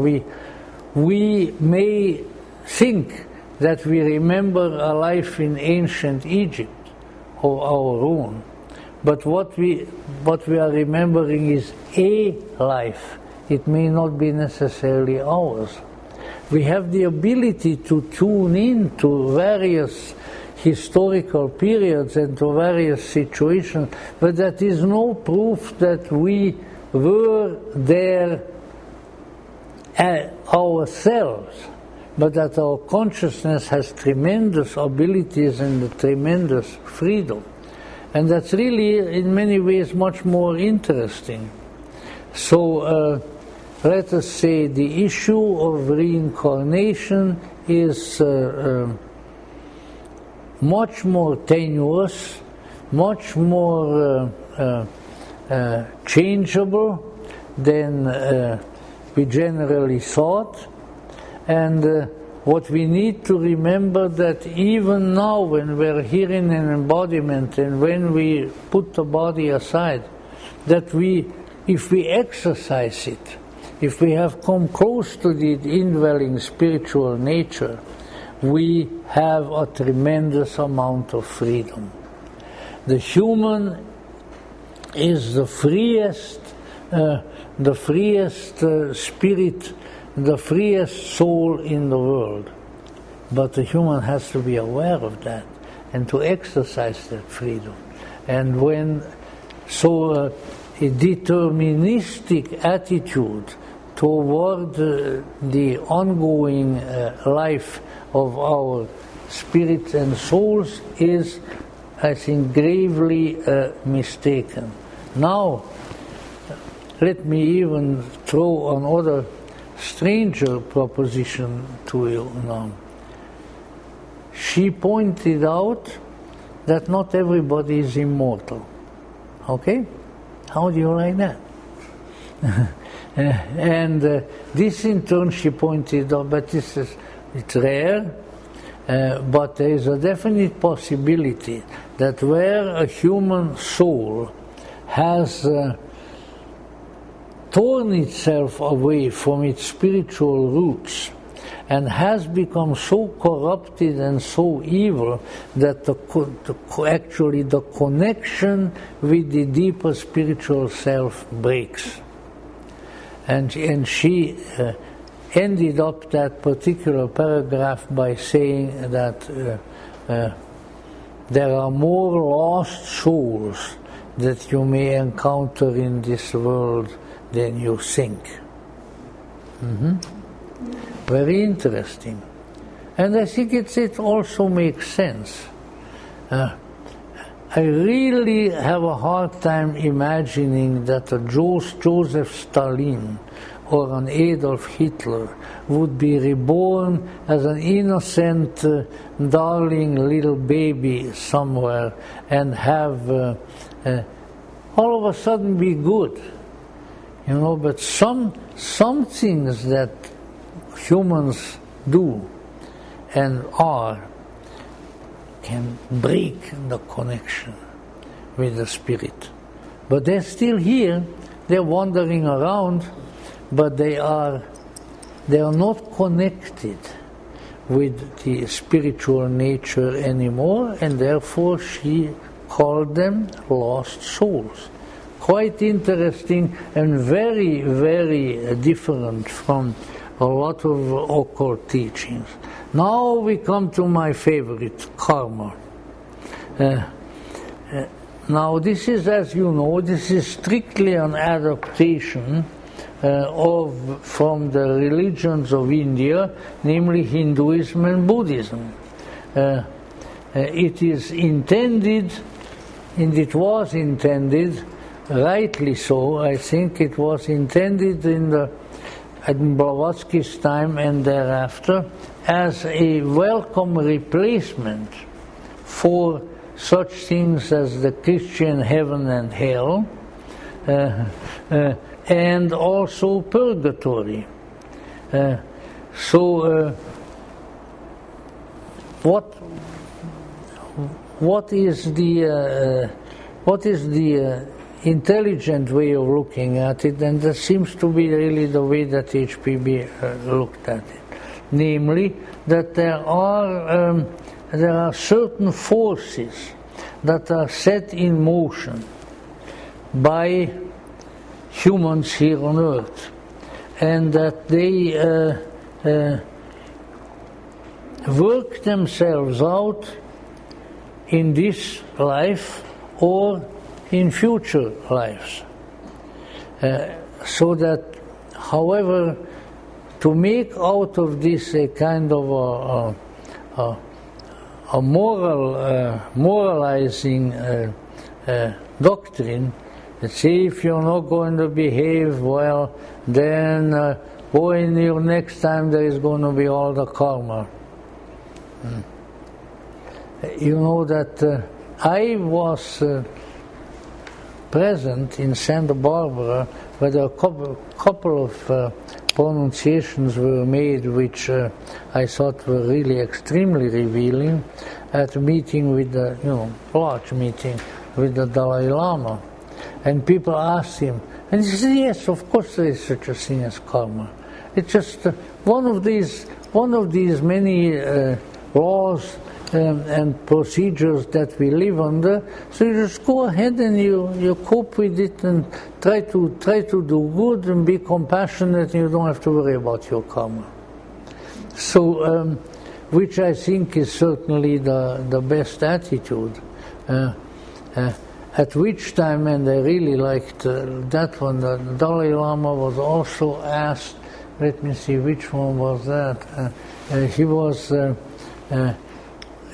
we may think that we remember a life in ancient Egypt of our own. But what we are remembering is a life. It may not be necessarily ours. We have the ability to tune in to various historical periods and to various situations, but that is no proof that we were there ourselves, but that our consciousness has tremendous abilities and tremendous freedom. And that's really, in many ways, much more interesting. So, let us say the issue of reincarnation is much more tenuous, much more changeable than we generally thought. And what we need to remember that even now when we're here in an embodiment and when we put the body aside, that if we exercise it, if we have come close to the indwelling spiritual nature, we have a tremendous amount of freedom. The human is the freest spirit, the freest soul in the world. But the human has to be aware of that and to exercise that freedom. And a deterministic attitude toward the ongoing life of our spirits and souls is, I think, gravely mistaken. Now, let me even throw another stranger proposition to you now. She pointed out that not everybody is immortal. Okay? How do you like that? And this in turn she pointed out, but it's rare, but there is a definite possibility that where a human soul has torn itself away from its spiritual roots and has become so corrupted and so evil that actually the connection with the deeper spiritual self breaks. And she ended up that particular paragraph by saying that there are more lost souls that you may encounter in this world than you think. Very interesting. And I think it also makes sense. I really have a hard time imagining that a Joseph Stalin or an Adolf Hitler would be reborn as an innocent, darling little baby somewhere and have all of a sudden be good. You know, but some things that humans do and are can break the connection with the spirit. But they're still here, they're wandering around, but they are not connected with the spiritual nature anymore, and therefore she called them lost souls. Quite interesting and very, very different from a lot of occult teachings. Now we come to my favorite, karma. Now this is, as you know, this is strictly an adaptation from the religions of India, namely Hinduism and Buddhism. It is intended, and it was intended, rightly so, I think it was intended in Blavatsky's time and thereafter as a welcome replacement for such things as the Christian heaven and hell, and also purgatory. What is the intelligent way of looking at it, and that seems to be really the way that HPB looked at it, namely that there are certain forces that are set in motion by humans here on earth, and that they work themselves out in this life or in future lives. So that, however, to make out of this a kind of a moralizing doctrine, that say if you're not going to behave well, then in your next time there is going to be all the karma. You know that I was present in Santa Barbara where a couple of pronunciations were made which I thought were really extremely revealing at a meeting with the, large meeting with the Dalai Lama. And people asked him, and he said, yes, of course there is such a thing as karma. It's just one of these many laws and procedures that we live under. So you just go ahead and you cope with it and try to do good and be compassionate, and you don't have to worry about your karma. So, which I think is certainly the best attitude. At which time, and I really liked that one, the Dalai Lama was also asked, let me see, which one was that?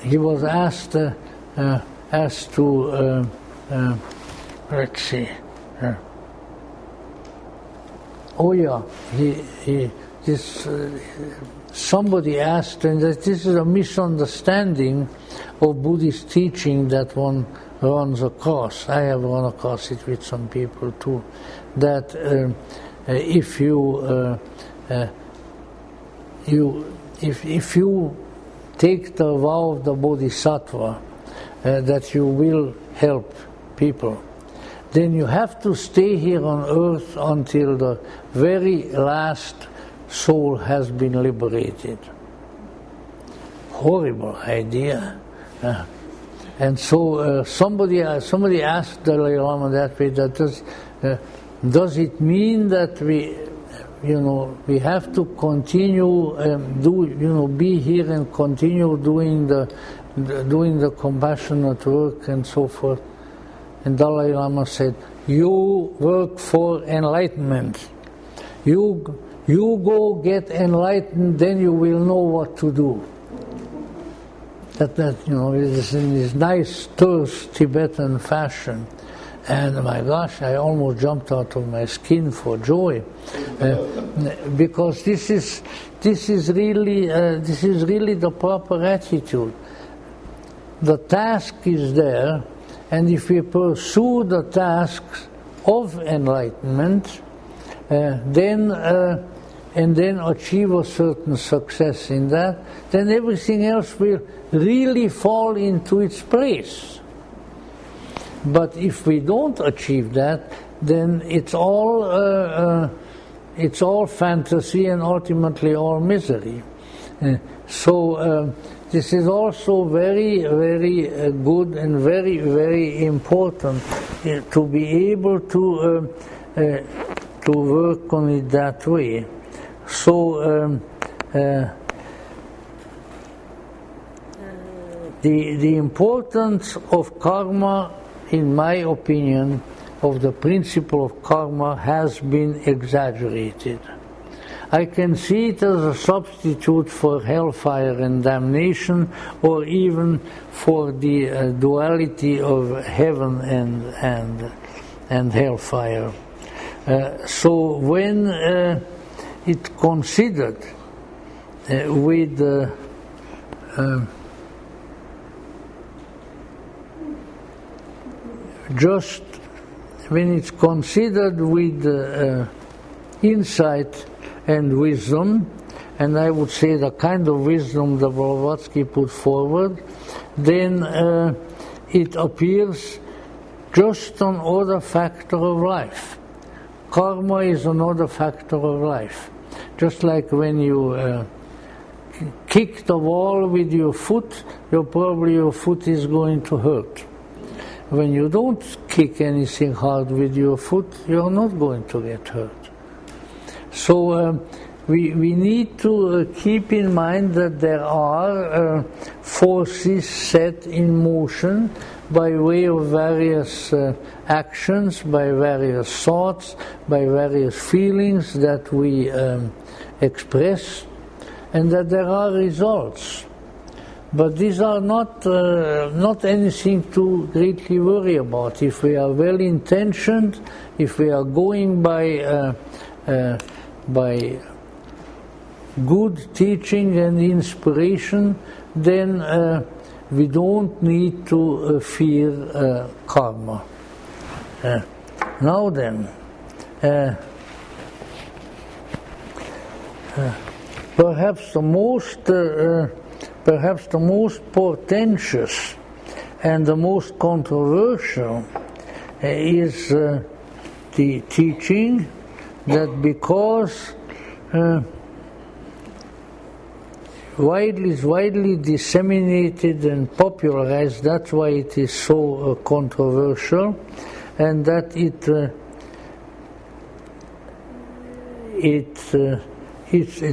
He was asked as to, let's see, somebody asked, and that this is a misunderstanding of Buddhist teaching that one runs across. I have run across it with some people too, that if you take the vow of the Bodhisattva that you will help people, then you have to stay here on earth until the very last soul has been liberated. Horrible idea. And so somebody asked the Dalai Lama that way, that does it mean that we have to continue be here and continue doing the compassionate work and so forth? And Dalai Lama said, you work for enlightenment. You go get enlightened, then you will know what to do. That is in this nice, terse Tibetan fashion. And my gosh, I almost jumped out of my skin for joy, because this is really the proper attitude. The task is there, and if we pursue the tasks of enlightenment, and then achieve a certain success in that, then everything else will really fall into its place. But if we don't achieve that, then it's all fantasy and ultimately all misery. So this is also very, very good and very, very important to be able to work on it that way. So the importance of karma, in my opinion, of the principle of karma has been exaggerated. I can see it as a substitute for hellfire and damnation, or even for the duality of heaven and hellfire. So when it's considered with just when it's considered with insight and wisdom, and I would say the kind of wisdom that Blavatsky put forward, then it appears just another factor of life. Karma is another factor of life. Just like when you kick the wall with your foot, probably your foot is going to hurt. When you don't kick anything hard with your foot, you're not going to get hurt. So we need to keep in mind that there are forces set in motion by way of various actions, by various thoughts, by various feelings that we express, and that there are results. But these are not anything to greatly worry about. If we are well intentioned, if we are going by good teaching and inspiration, then we don't need to fear karma. Now then, perhaps the most portentous and the most controversial is the teaching that because widely disseminated and popularized, that's why it is so controversial, and that it's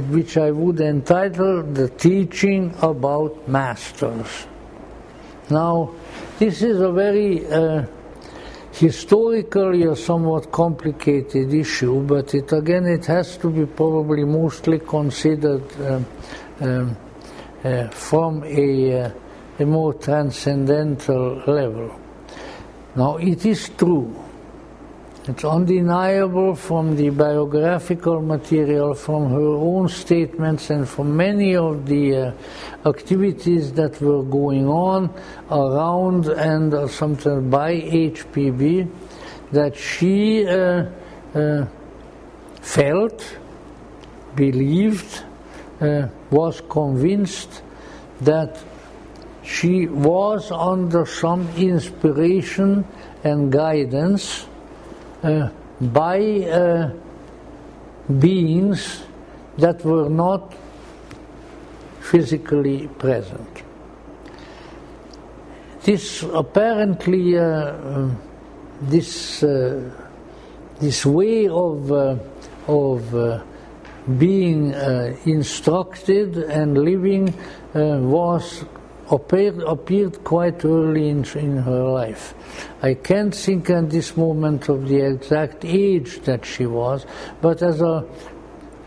which I would entitle the teaching about masters. Now, this is a very historically a somewhat complicated issue, but it has to be probably mostly considered from a more transcendental level. Now, it is true. It's undeniable from the biographical material, from her own statements, and from many of the activities that were going on around and sometimes by HPB, that she felt, believed, was convinced that she was under some inspiration and guidance by beings that were not physically present. This apparently, this way of being instructed and living appeared quite early in her life. I can't think at this moment of the exact age that she was, but as a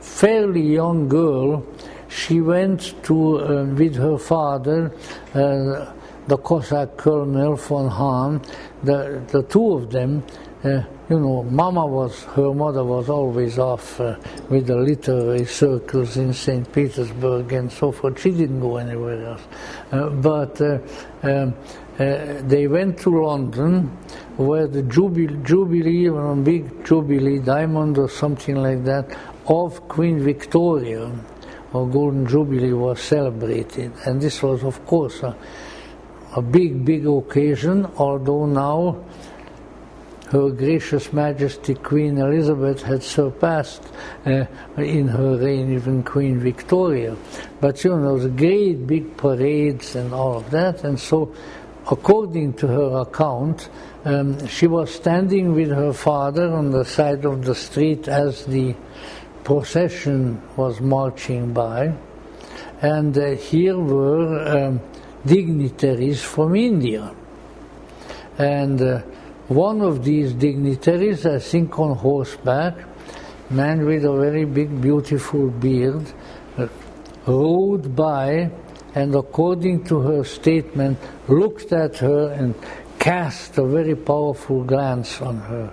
fairly young girl, she went to, with her father, the Cossack Colonel von Hahn, the two of them, her mother was always off with the literary circles in St. Petersburg and so forth. She didn't go anywhere else. But they went to London, where the jubilee, a big jubilee, diamond or something like that, of Queen Victoria, or Golden Jubilee, was celebrated. And this was, of course, a big occasion, although now Her Gracious Majesty Queen Elizabeth had surpassed in her reign even Queen Victoria. But there was great big parades and all of that, and so according to her account, she was standing with her father on the side of the street as the procession was marching by, and here were dignitaries from India. And one of these dignitaries, I think on horseback, man with a very big, beautiful beard, rode by and, according to her statement, looked at her and cast a very powerful glance on her.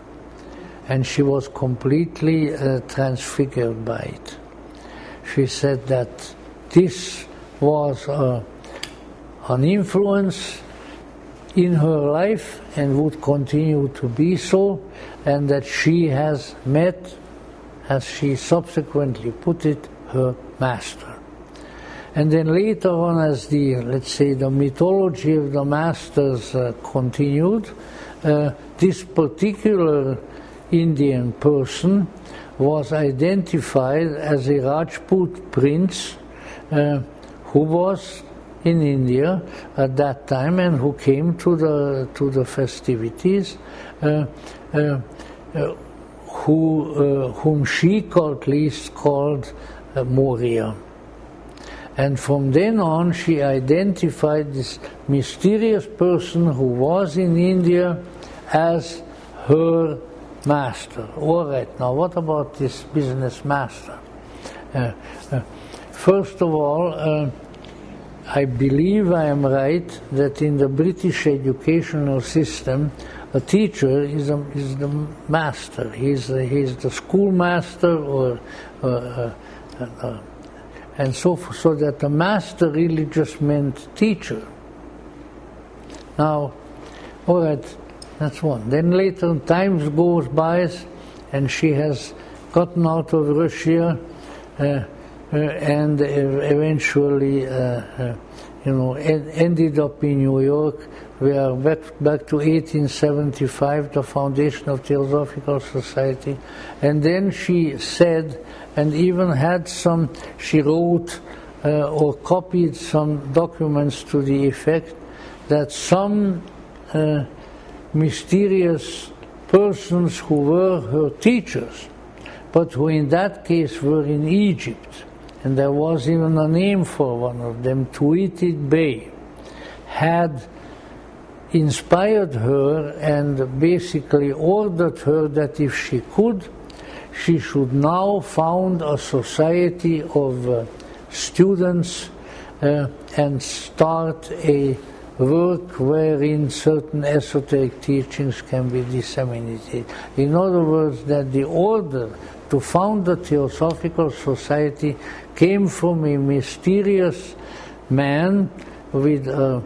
And she was completely transfigured by it. She said that this was an influence in her life and would continue to be so, and that she has met, as she subsequently put it, her master. And then later on, as the, let's say, the mythology of the masters continued, this particular Indian person was identified as a Rajput prince who was in India at that time and who came to the festivities, whom she at least called Moria. And from then on, she identified this mysterious person who was in India as her master. All right, now what about this business master? First of all, I believe I am right that in the British educational system, a teacher is the master. He's the schoolmaster, and so that the master really just meant teacher. Now, all right, that's one. Then later, times goes by, and she has gotten out of Russia, and eventually, ended up in New York. We are back to 1875, the foundation of Theosophical Society, and then she said, and even had she wrote or copied some documents to the effect that some mysterious persons who were her teachers, but who in that case were in Egypt, and there was even a name for one of them, Tuited Bey, had inspired her and basically ordered her that if she could, she should now found a society of students and start a work wherein certain esoteric teachings can be disseminated. In other words, that the order to found the Theosophical Society came from a mysterious man with a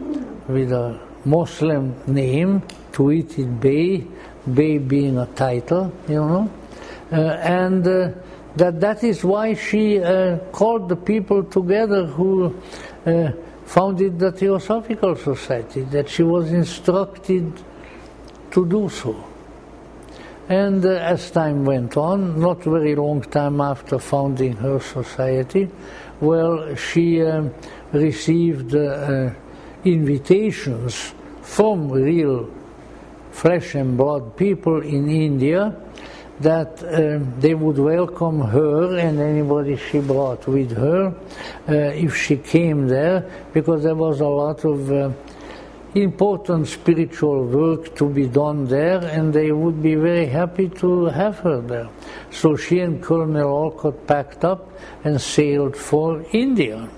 Muslim name, Tuited Bey, Bey being a title, and that is why she called the people together who founded the Theosophical Society, that she was instructed to do so. And as time went on, not very long time after founding her society, well, she received invitations from real flesh and blood people in India that they would welcome her and anybody she brought with her if she came there, because there was a lot of important spiritual work to be done there, and they would be very happy to have her there. So she and Colonel Olcott packed up and sailed for India.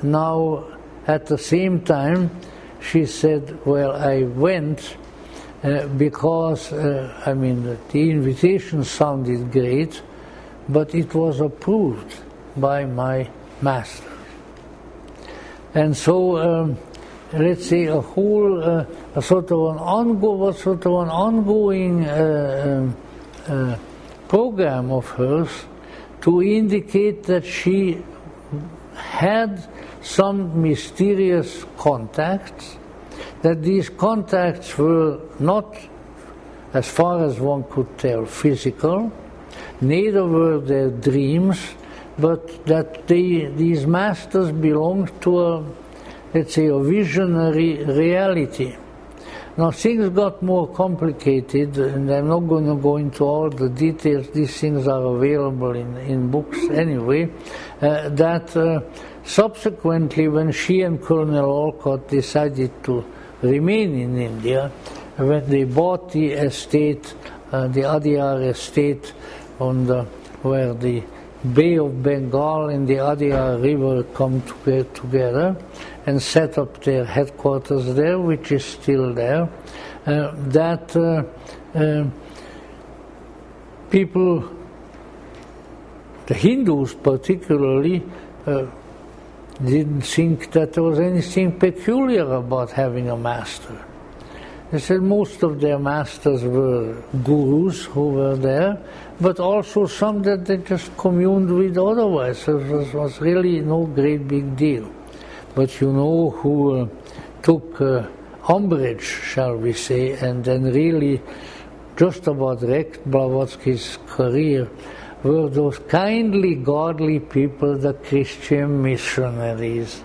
Now, at the same time, she said, well, I went because, the invitation sounded great, but it was approved by my master. And so, let's say a whole, a sort of an ongoing program of hers to indicate that she had some mysterious contacts, that these contacts were not, as far as one could tell, physical, neither were their dreams, but that these masters belonged to a, let's say, a visionary reality. Now things got more complicated, and I'm not going to go into all the details. These things are available in books anyway, that subsequently, when she and Colonel Olcott decided to remain in India, when they bought the estate, the Adyar estate, where the Bay of Bengal and the Adyar River come together, and set up their headquarters there, which is still there, that people, the Hindus particularly, didn't think that there was anything peculiar about having a master. They said most of their masters were gurus who were there, but also some that they just communed with otherwise. So it was really no great big deal. But you know who took umbrage, shall we say, and then really just about wrecked Blavatsky's career, were those kindly, godly people, the Christian missionaries.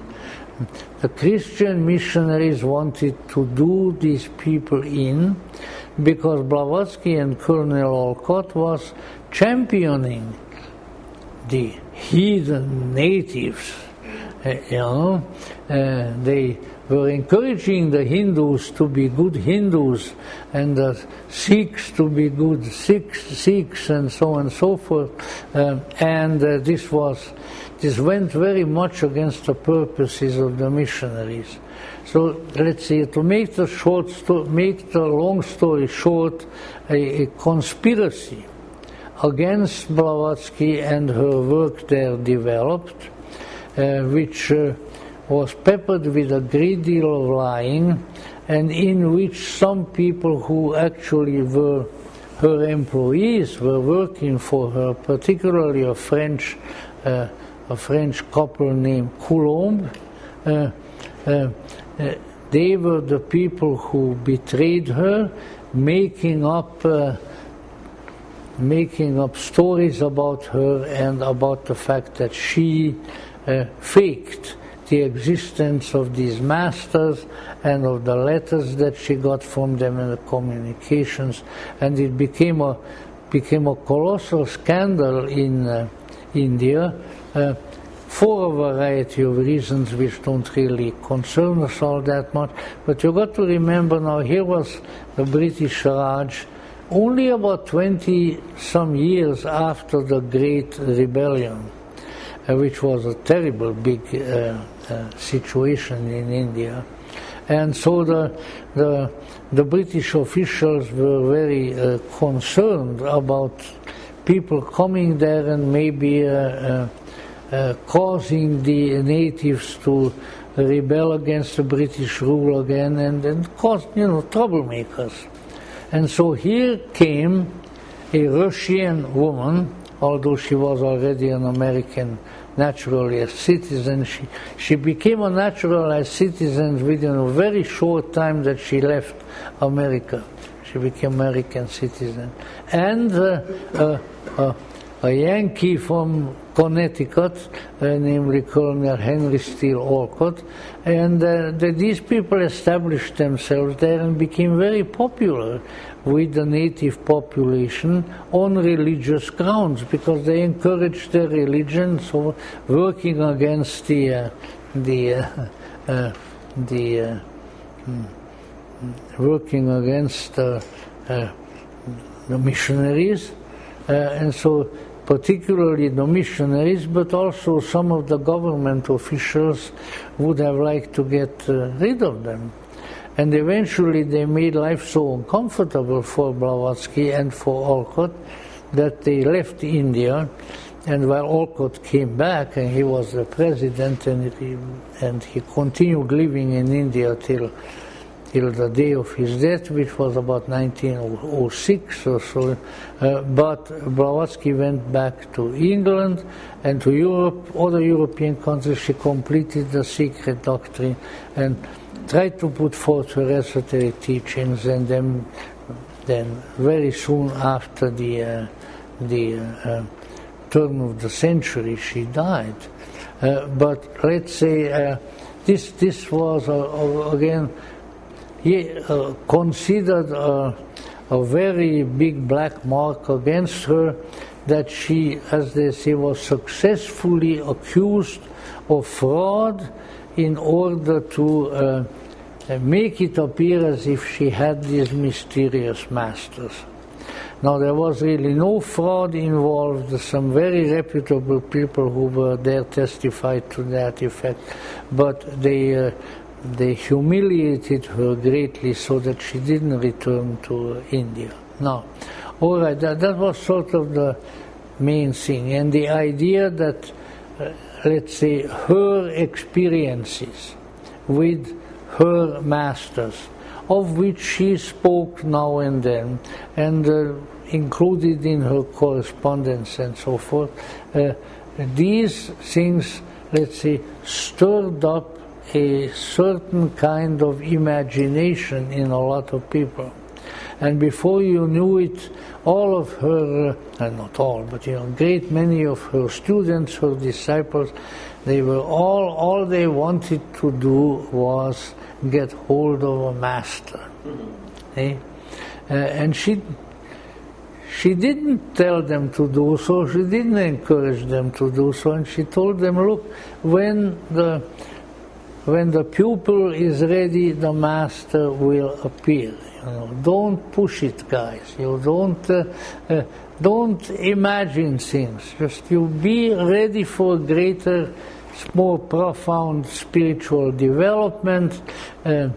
The Christian missionaries wanted to do these people in, because Blavatsky and Colonel Olcott was championing the heathen natives, they were encouraging the Hindus to be good Hindus and the Sikhs to be good Sikhs and so on and so forth. This went very much against the purposes of the missionaries. So let's see, to make the long story short, a conspiracy against Blavatsky and her work there developed, which was peppered with a great deal of lying, and in which some people who actually were her employees were working for her, particularly a French couple named Coulomb. They were the people who betrayed her, making up stories about her and about the fact that she faked the existence of these masters and of the letters that she got from them and the communications, and it became a colossal scandal in India for a variety of reasons which don't really concern us all that much. But you got to remember now, here was the British Raj only about 20-some years after the Great Rebellion, which was a terrible big situation in India. And so the British officials were very concerned about people coming there and maybe causing the natives to rebel against the British rule again and cause, troublemakers. And so here came a Russian woman, although she was already an American naturalized citizen. She became a naturalized citizen within a very short time that she left America. She became American citizen. And a Yankee from Connecticut, namely Colonel Henry Steele Olcott, and these people established themselves there and became very popular with the native population on religious grounds, because they encouraged their religion, so working against the missionaries, and so particularly the missionaries, but also some of the government officials would have liked to get rid of them. And eventually they made life so uncomfortable for Blavatsky and for Olcott that they left India. And while Olcott came back and he was the president, and he continued living in India till the day of his death, which was about 1906 or so. But Blavatsky went back to England and to Europe, other European countries. She completed the secret doctrine and tried to put forth her esoteric teachings, and then very soon after the turn of the century she died. But let's say this was again considered a very big black mark against her, that she, as they say, was successfully accused of fraud in order to make it appear as if she had these mysterious masters. Now, there was really no fraud involved. Some very reputable people who were there testified to that effect, but they humiliated her greatly so that she didn't return to India. Now, all right, that was sort of the main thing. And the idea that, let's say, her experiences with her masters, of which she spoke now and then, and included in her correspondence and so forth, these things, let's say, stirred up a certain kind of imagination in a lot of people. And before you knew it, all of her, not all, but a great many of her students, her disciples, they were all they wanted to do was get hold of a master. And she she didn't tell them to do so, she didn't encourage them to do so, and she told them, look, when the pupil is ready, the master will appear. Don't push it, guys. Don't imagine things. Just you be ready for greater, more profound spiritual development. When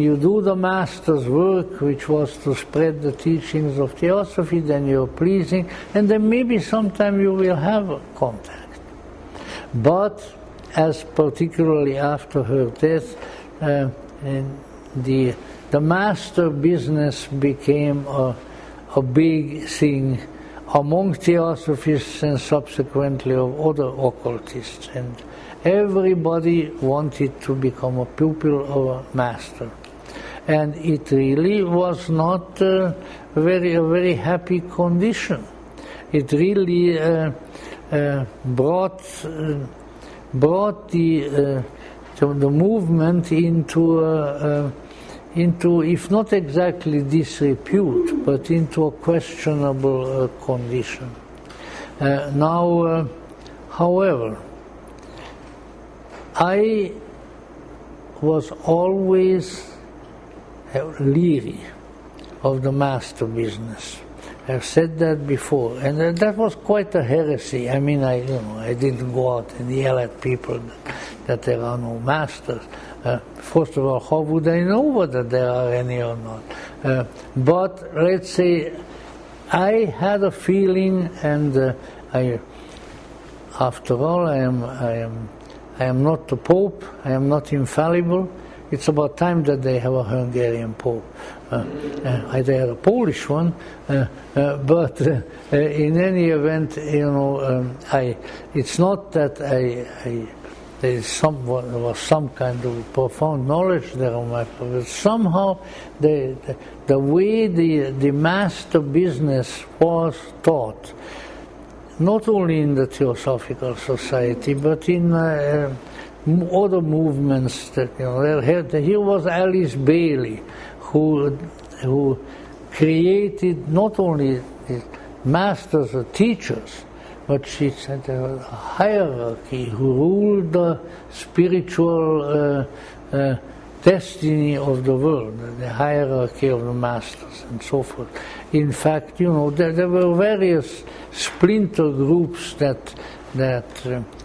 you do the master's work, which was to spread the teachings of Theosophy, then you're pleasing, and then maybe sometime you will have a contact. But as particularly after her death, the master business became a big thing among Theosophists and subsequently of other occultists, and everybody wanted to become a pupil of a master. And it really was not a very happy condition. It really brought the movement into, if not exactly disrepute, but into a questionable condition. However, I was always leery of the master business. I've said that before, and that was quite a heresy. I mean, I didn't go out and yell at people that there are no masters. First of all, how would I know whether there are any or not? But let's say I had a feeling, and after all, I am not the Pope. I am not infallible. It's about time that they have a Hungarian Pope. They had a Polish one, but in any event, it's not that there was some kind of profound knowledge there on my part, but somehow the way the master business was taught, not only in the Theosophical Society, but in other movements that here was Alice Bailey, who created not only the masters or teachers, but she said a hierarchy who ruled the spiritual destiny of the world, the hierarchy of the masters and so forth. In fact, there were various splinter groups that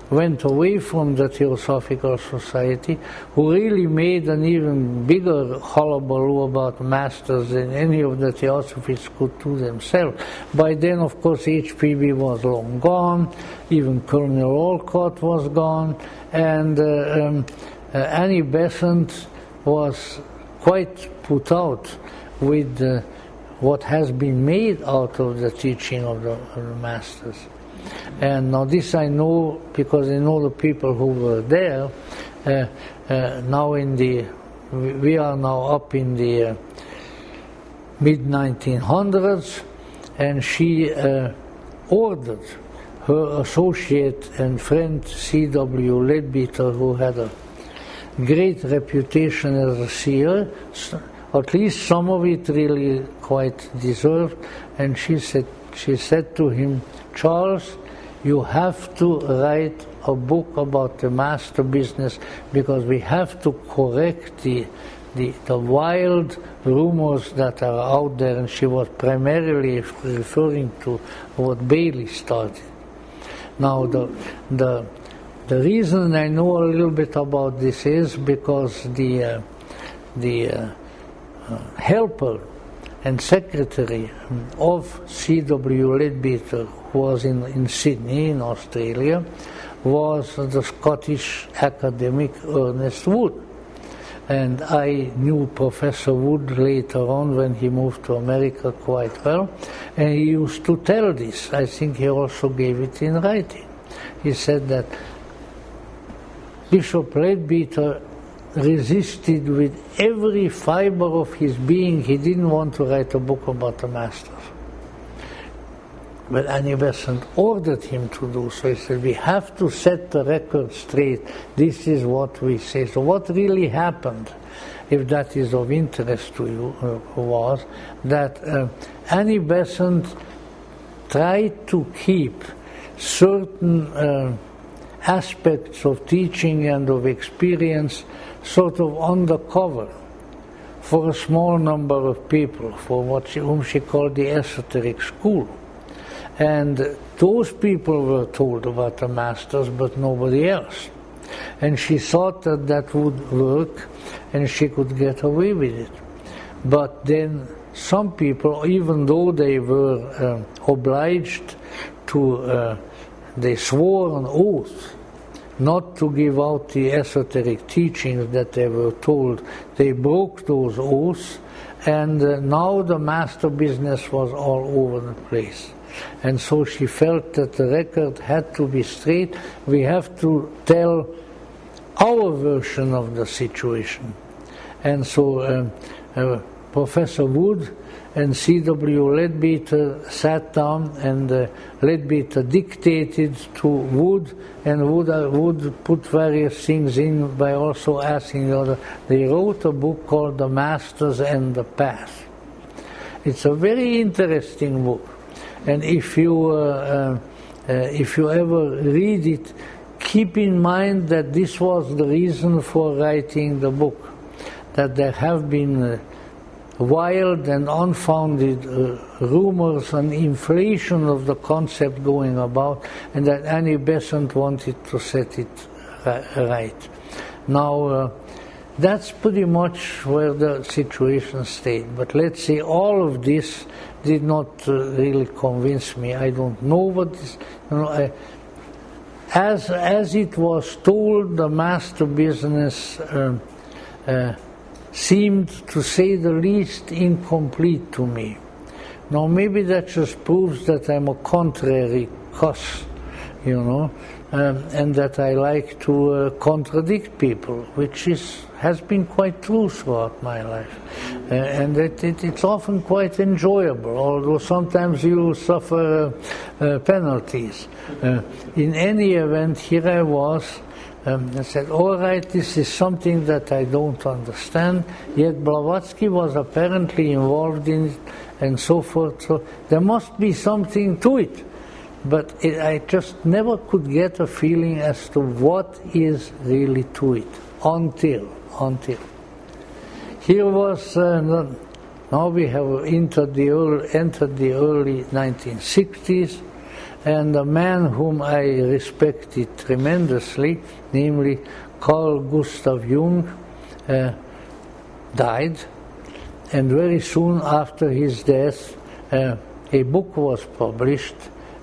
went away from the Theosophical Society, who really made an even bigger hullabaloo about masters than any of the Theosophists could do themselves. By then, of course, HPB was long gone, even Colonel Olcott was gone, and Annie Besant was quite put out with what has been made out of the teaching of the masters. And now this I know because I know the people who were there. Now we are now up in the mid-1900s, and she ordered her associate and friend C.W. Leadbeater, who had a great reputation as a seer, at least some of it really quite deserved, and she said to him, Charles, you have to write a book about the master business, because we have to correct the wild rumors that are out there. And she was primarily referring to what Bailey started. Now the reason I know a little bit about this is because the helper and secretary of C.W. Leadbeater, who was in Sydney, in Australia, was the Scottish academic Ernest Wood. And I knew Professor Wood later on when he moved to America quite well, and he used to tell this. I think he also gave it in writing. He said that Bishop Leadbeater resisted with every fiber of his being. He didn't want to write a book about the masters. But Annie Besant ordered him to do so. He said, we have to set the record straight. This is what we say. So what really happened, if that is of interest to you, was that Annie Besant tried to keep certain aspects of teaching and of experience sort of undercover for a small number of people, for whom she called the esoteric school. And those people were told about the masters, but nobody else. And she thought that that would work, and she could get away with it. But then some people, even though they were obliged to, they swore an oath not to give out the esoteric teachings that they were told, they broke those oaths, and now the master business was all over the place. And so she felt that the record had to be straight. We have to tell our version of the situation. And so Professor Wood and C.W. Leadbeater sat down, and Leadbeater dictated to Wood, and Wood put various things in by also asking the other. They wrote a book called The Masters and the Path. It's a very interesting book. And if you ever read it, keep in mind that this was the reason for writing the book, that there have been wild and unfounded rumors and inflation of the concept going about, and that Annie Besant wanted to set it right. Now, that's pretty much where the situation stayed. But let's say all of this did not really convince me. I don't know what this, as it was told, the master business seemed, to say the least, incomplete to me. Now maybe that just proves that I'm a contrary cuss, and that I like to contradict people, which has been quite true throughout my life. And it's often quite enjoyable, although sometimes you suffer penalties. In any event, here I was, I said, all right, this is something that I don't understand, yet Blavatsky was apparently involved in it, and so forth, so there must be something to it. But I just never could get a feeling as to what is really to it, until. Here was, now we have entered the early 1960s, and a man whom I respected tremendously, namely Carl Gustav Jung, died, and very soon after his death, a book was published,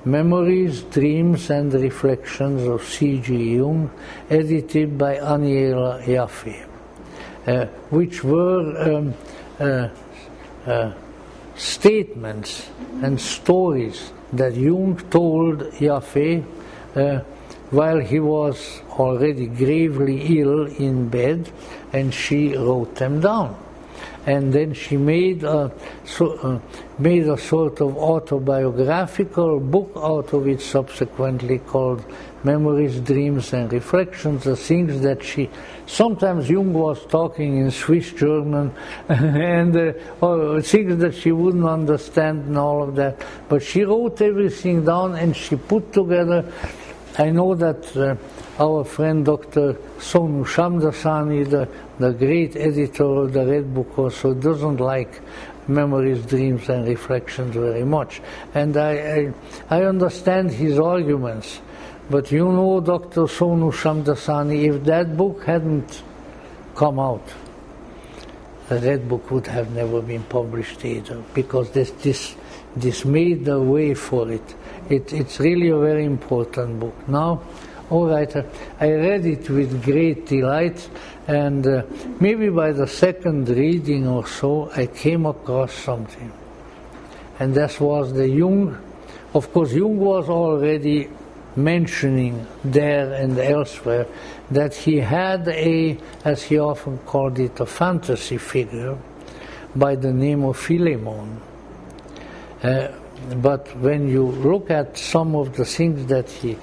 Memories, Dreams and Reflections of C.G. Jung, edited by Aniela Jaffe, which were statements and stories that Jung told Jaffe while he was already gravely ill in bed, and she wrote them down. And then she made a sort of autobiographical book out of it subsequently, called Memories, Dreams and Reflections, the things that she, sometimes Jung was talking in Swiss German, and or things that she wouldn't understand and all of that, but she wrote everything down and she put together. I know that our friend Dr. Sonu Shamdasani, the great editor of the Red Book, also doesn't like Memories, Dreams and Reflections very much. And I understand his arguments. But Dr. Sonu Shamdasani, if that book hadn't come out, the Red Book would have never been published either, because this made the way for it. It's really a very important book. Now, all right, I read it with great delight, and maybe by the second reading or so, I came across something. And that was the Jung. Of course, Jung was already mentioning there and elsewhere that he had as he often called it, a fantasy figure by the name of Philemon. but when you look at some of the things that he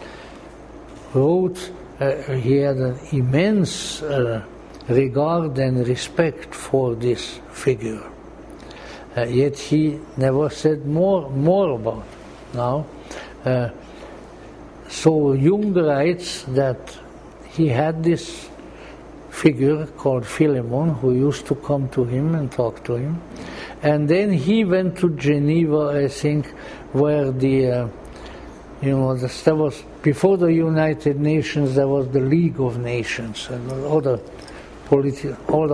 wrote, he had an immense regard and respect for this figure. Yet he never said more about it. Now, so Jung writes that he had this figure called Philemon who used to come to him and talk to him, and then he went to Geneva, I think, where the there was, before the United Nations, there was the League of Nations, and all the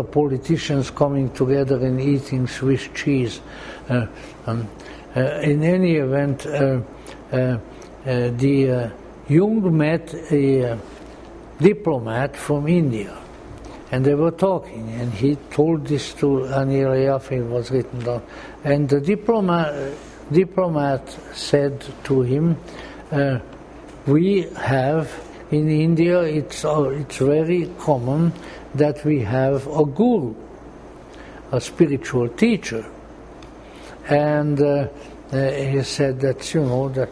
politicians coming together and eating Swiss cheese. In any event, Jung met a diplomat from India, and they were talking, and he told this to Aniel Jaffe, it was written down, and the diplomat said to him, we have in India, it's very common that we have a guru, a spiritual teacher, and he said that that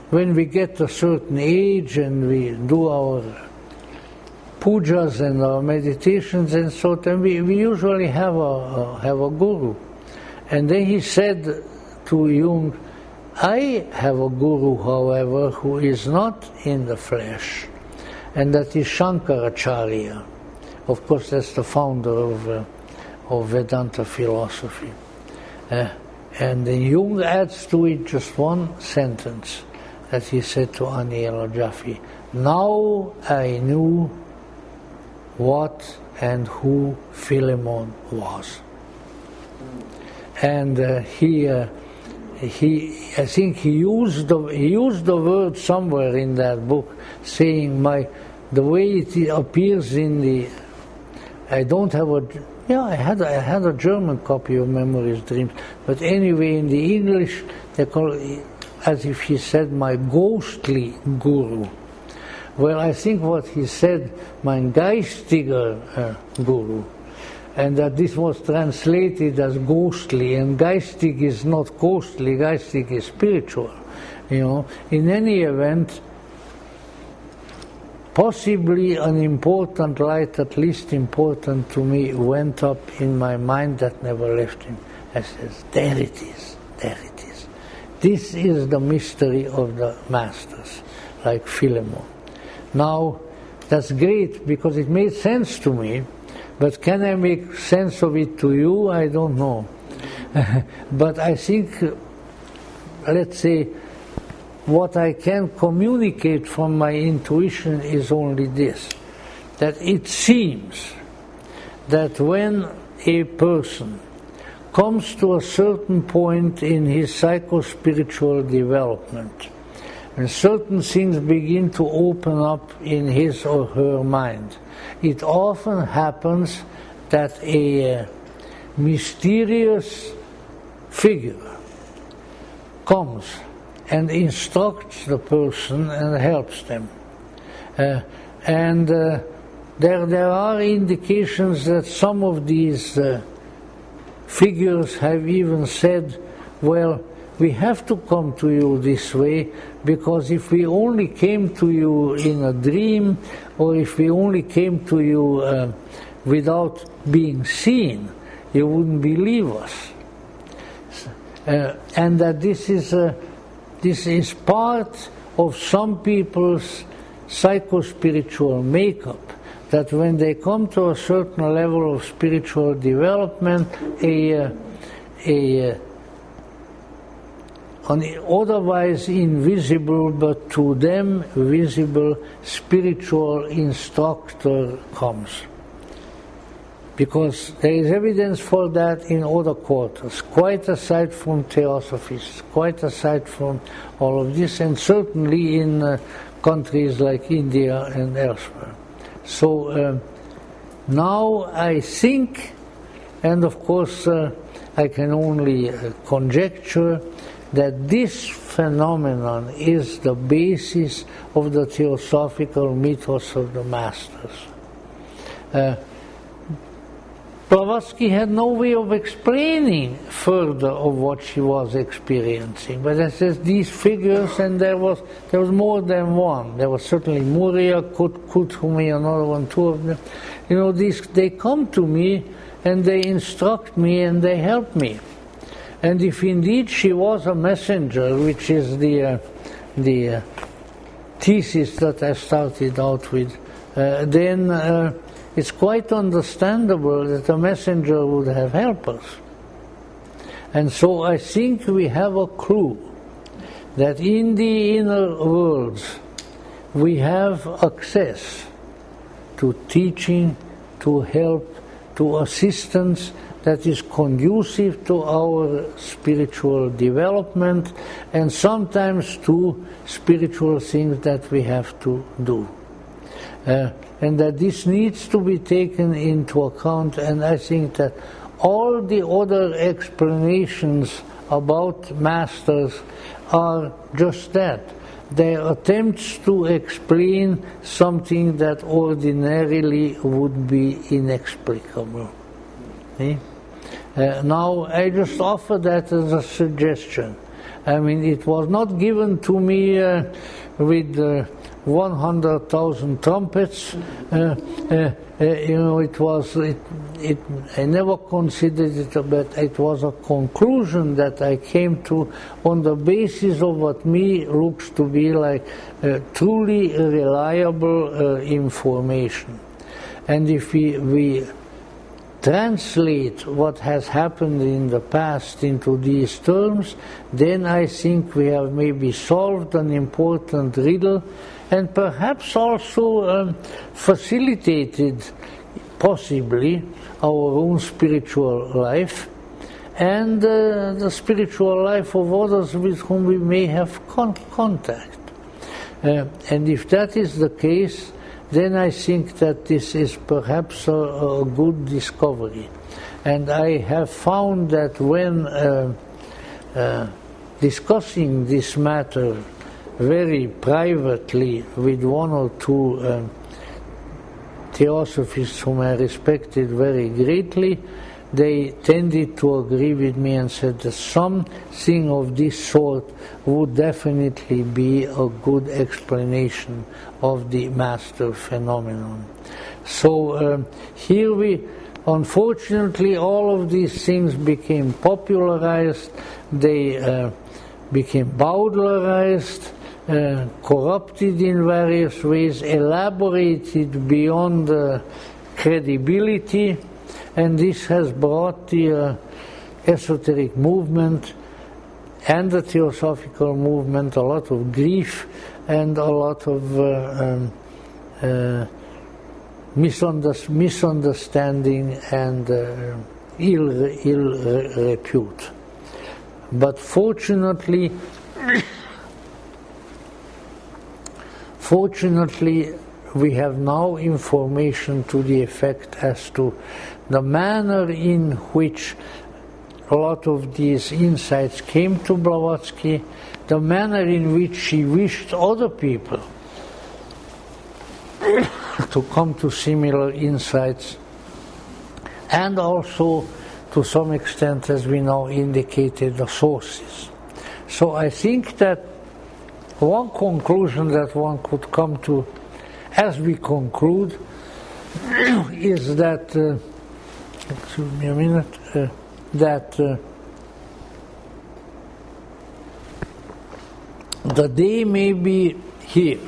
when we get a certain age and we do our pujas and our meditations and so on, we usually have a guru. And then he said to Jung, I have a guru, however, who is not in the flesh, and that is Shankaracharya. Of course, that's the founder of Vedanta philosophy. And then Jung adds to it just one sentence that he said to Aniel Jaffe, now I knew what and who Philemon was. And I think he used the word somewhere in that book, saying the way it appears in the, I don't have I had a German copy of Memories, Dreams, but anyway in the English they call it, as if he said, my ghostly guru. Well, I think what he said, mein geistiger guru, and that this was translated as ghostly, and geistig is not ghostly, geistig is spiritual. In any event, possibly an important light, at least important to me, went up in my mind that never left him. I says, there it is, there it is. This is the mystery of the masters, like Philemon. Now, that's great because it made sense to me, but can I make sense of it to you? I don't know. But I think, let's say, what I can communicate from my intuition is only this, that it seems that when a person comes to a certain point in his psycho-spiritual development, and certain things begin to open up in his or her mind, it often happens that a mysterious figure comes and instructs the person and helps them. There are indications that some of these figures have even said, well, we have to come to you this way, because if we only came to you in a dream, or if we only came to you without being seen, you wouldn't believe us. And that this is part of some people's psycho-spiritual makeup, that when they come to a certain level of spiritual development, an otherwise invisible but to them visible spiritual instructor comes. Because there is evidence for that in other quarters, quite aside from theosophists, quite aside from all of this, and certainly in countries like India and elsewhere. So now I think, and of course I can only conjecture, that this phenomenon is the basis of the theosophical mythos of the masters. Blavatsky had no way of explaining further of what she was experiencing. But I said these figures, and there was more than one. There was certainly Muria, Kuthumi, another one, two of them. You know, they come to me and they instruct me and they help me. And if indeed she was a messenger, which is the thesis that I started out with, then it's quite understandable that a messenger would have helped us. And so I think we have a clue that in the inner worlds we have access to teaching, to help, to assistance that is conducive to our spiritual development and sometimes to spiritual things that we have to do. And that this needs to be taken into account, and I think that all the other explanations about masters are just that. They are attempts to explain something that ordinarily would be inexplicable. Okay? Now, I just offer that as a suggestion. I mean, it was not given to me with 100,000 trumpets. You know, I never considered it, but it was a conclusion that I came to on the basis of what me looks to be like truly reliable information. And if we translate what has happened in the past into these terms, then I think we have maybe solved an important riddle and perhaps also facilitated, possibly, our own spiritual life and the spiritual life of others with whom we may have contact. And if that is the case, then I think that this is perhaps a good discovery. And I have found that when discussing this matter very privately with one or two theosophists whom I respected very greatly, they tended to agree with me and said that something of this sort would definitely be a good explanation of the master phenomenon. So here we, unfortunately, all of these things became popularized, they became bowdlerized, corrupted in various ways, elaborated beyond credibility, and this has brought the esoteric movement and the theosophical movement a lot of grief and a lot of misunderstanding and ill repute. But fortunately, we have now information to the effect as to the manner in which a lot of these insights came to Blavatsky, the manner in which she wished other people to come to similar insights, and also, to some extent, as we now indicated, the sources. So I think that one conclusion that one could come to as we conclude is that, excuse me a minute, that the day may be here,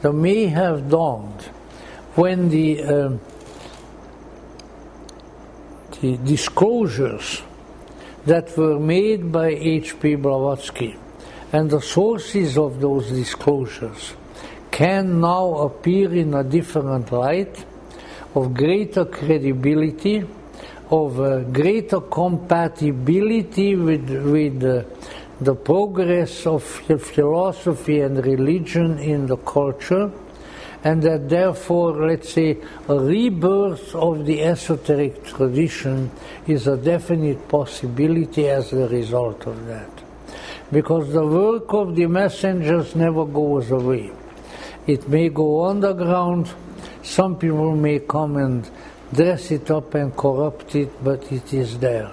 the may have dawned, when the disclosures that were made by H.P. Blavatsky and the sources of those disclosures can now appear in a different light, of greater credibility, of greater compatibility with the progress of philosophy and religion in the culture, and that therefore, let's say, a rebirth of the esoteric tradition is a definite possibility as a result of that. Because the work of the messengers never goes away. It may go underground, some people may come and dress it up and corrupt it, but it is there.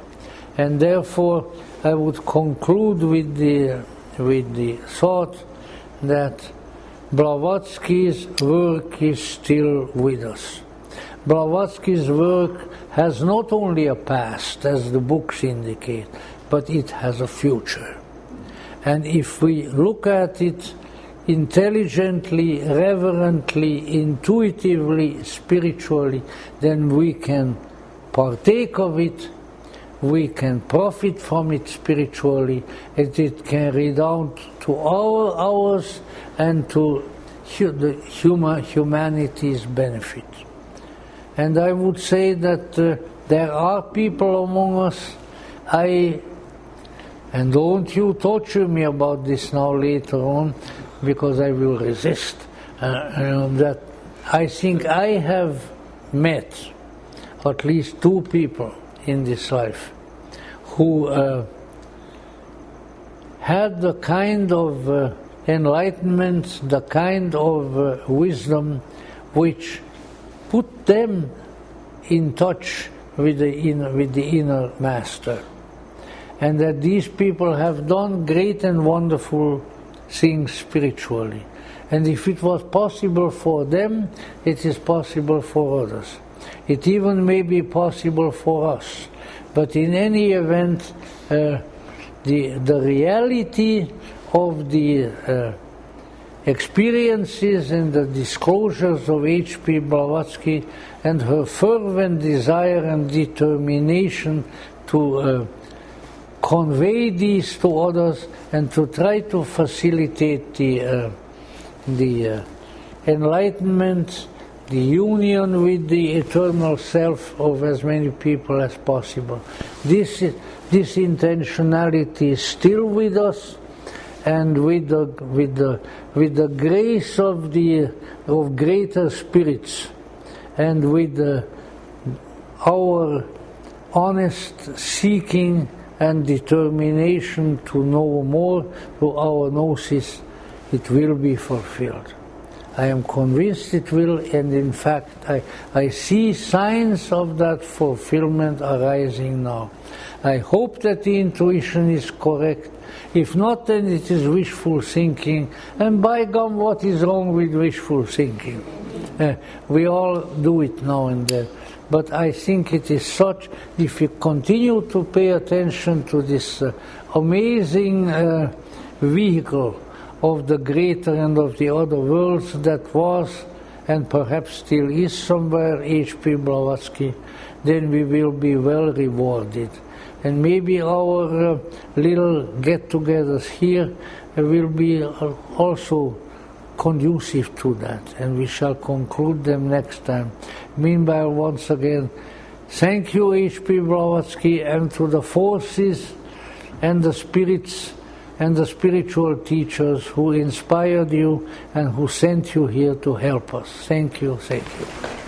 And therefore, I would conclude with the thought that Blavatsky's work is still with us. Blavatsky's work has not only a past, as the books indicate, but it has a future. And if we look at it intelligently, reverently, intuitively, spiritually, then we can partake of it, we can profit from it spiritually, and it can redound to ours and to humanity's benefit. And I would say that there are people among us, and don't you torture me about this now later on, because I will resist, that I think I have met at least two people in this life who had the kind of enlightenment, the kind of wisdom which put them in touch with the inner master. And that these people have done great and wonderful things spiritually. And if it was possible for them, it is possible for others. It even may be possible for us. But in any event, the reality of the experiences and the disclosures of H.P. Blavatsky and her fervent desire and determination to convey these to others and to try to facilitate the enlightenment, the union with the eternal self of as many people as possible. This intentionality is still with us, and with the grace of greater spirits, and with our honest seeking and determination to know more through our gnosis, it will be fulfilled. I am convinced it will, and in fact I see signs of that fulfillment arising now. I hope that the intuition is correct. If not, then it is wishful thinking, and by gum, what is wrong with wishful thinking? We all do it now and then. But I think it is such, if you continue to pay attention to this amazing vehicle of the greater and of the other worlds that was, and perhaps still is somewhere, H.P. Blavatsky, then we will be well rewarded. And maybe our little get-togethers here will be also conducive to that, and we shall conclude them next time. Meanwhile, once again, thank you, H.P. Blavatsky, and to the forces and the spirits and the spiritual teachers who inspired you and who sent you here to help us. Thank you, thank you.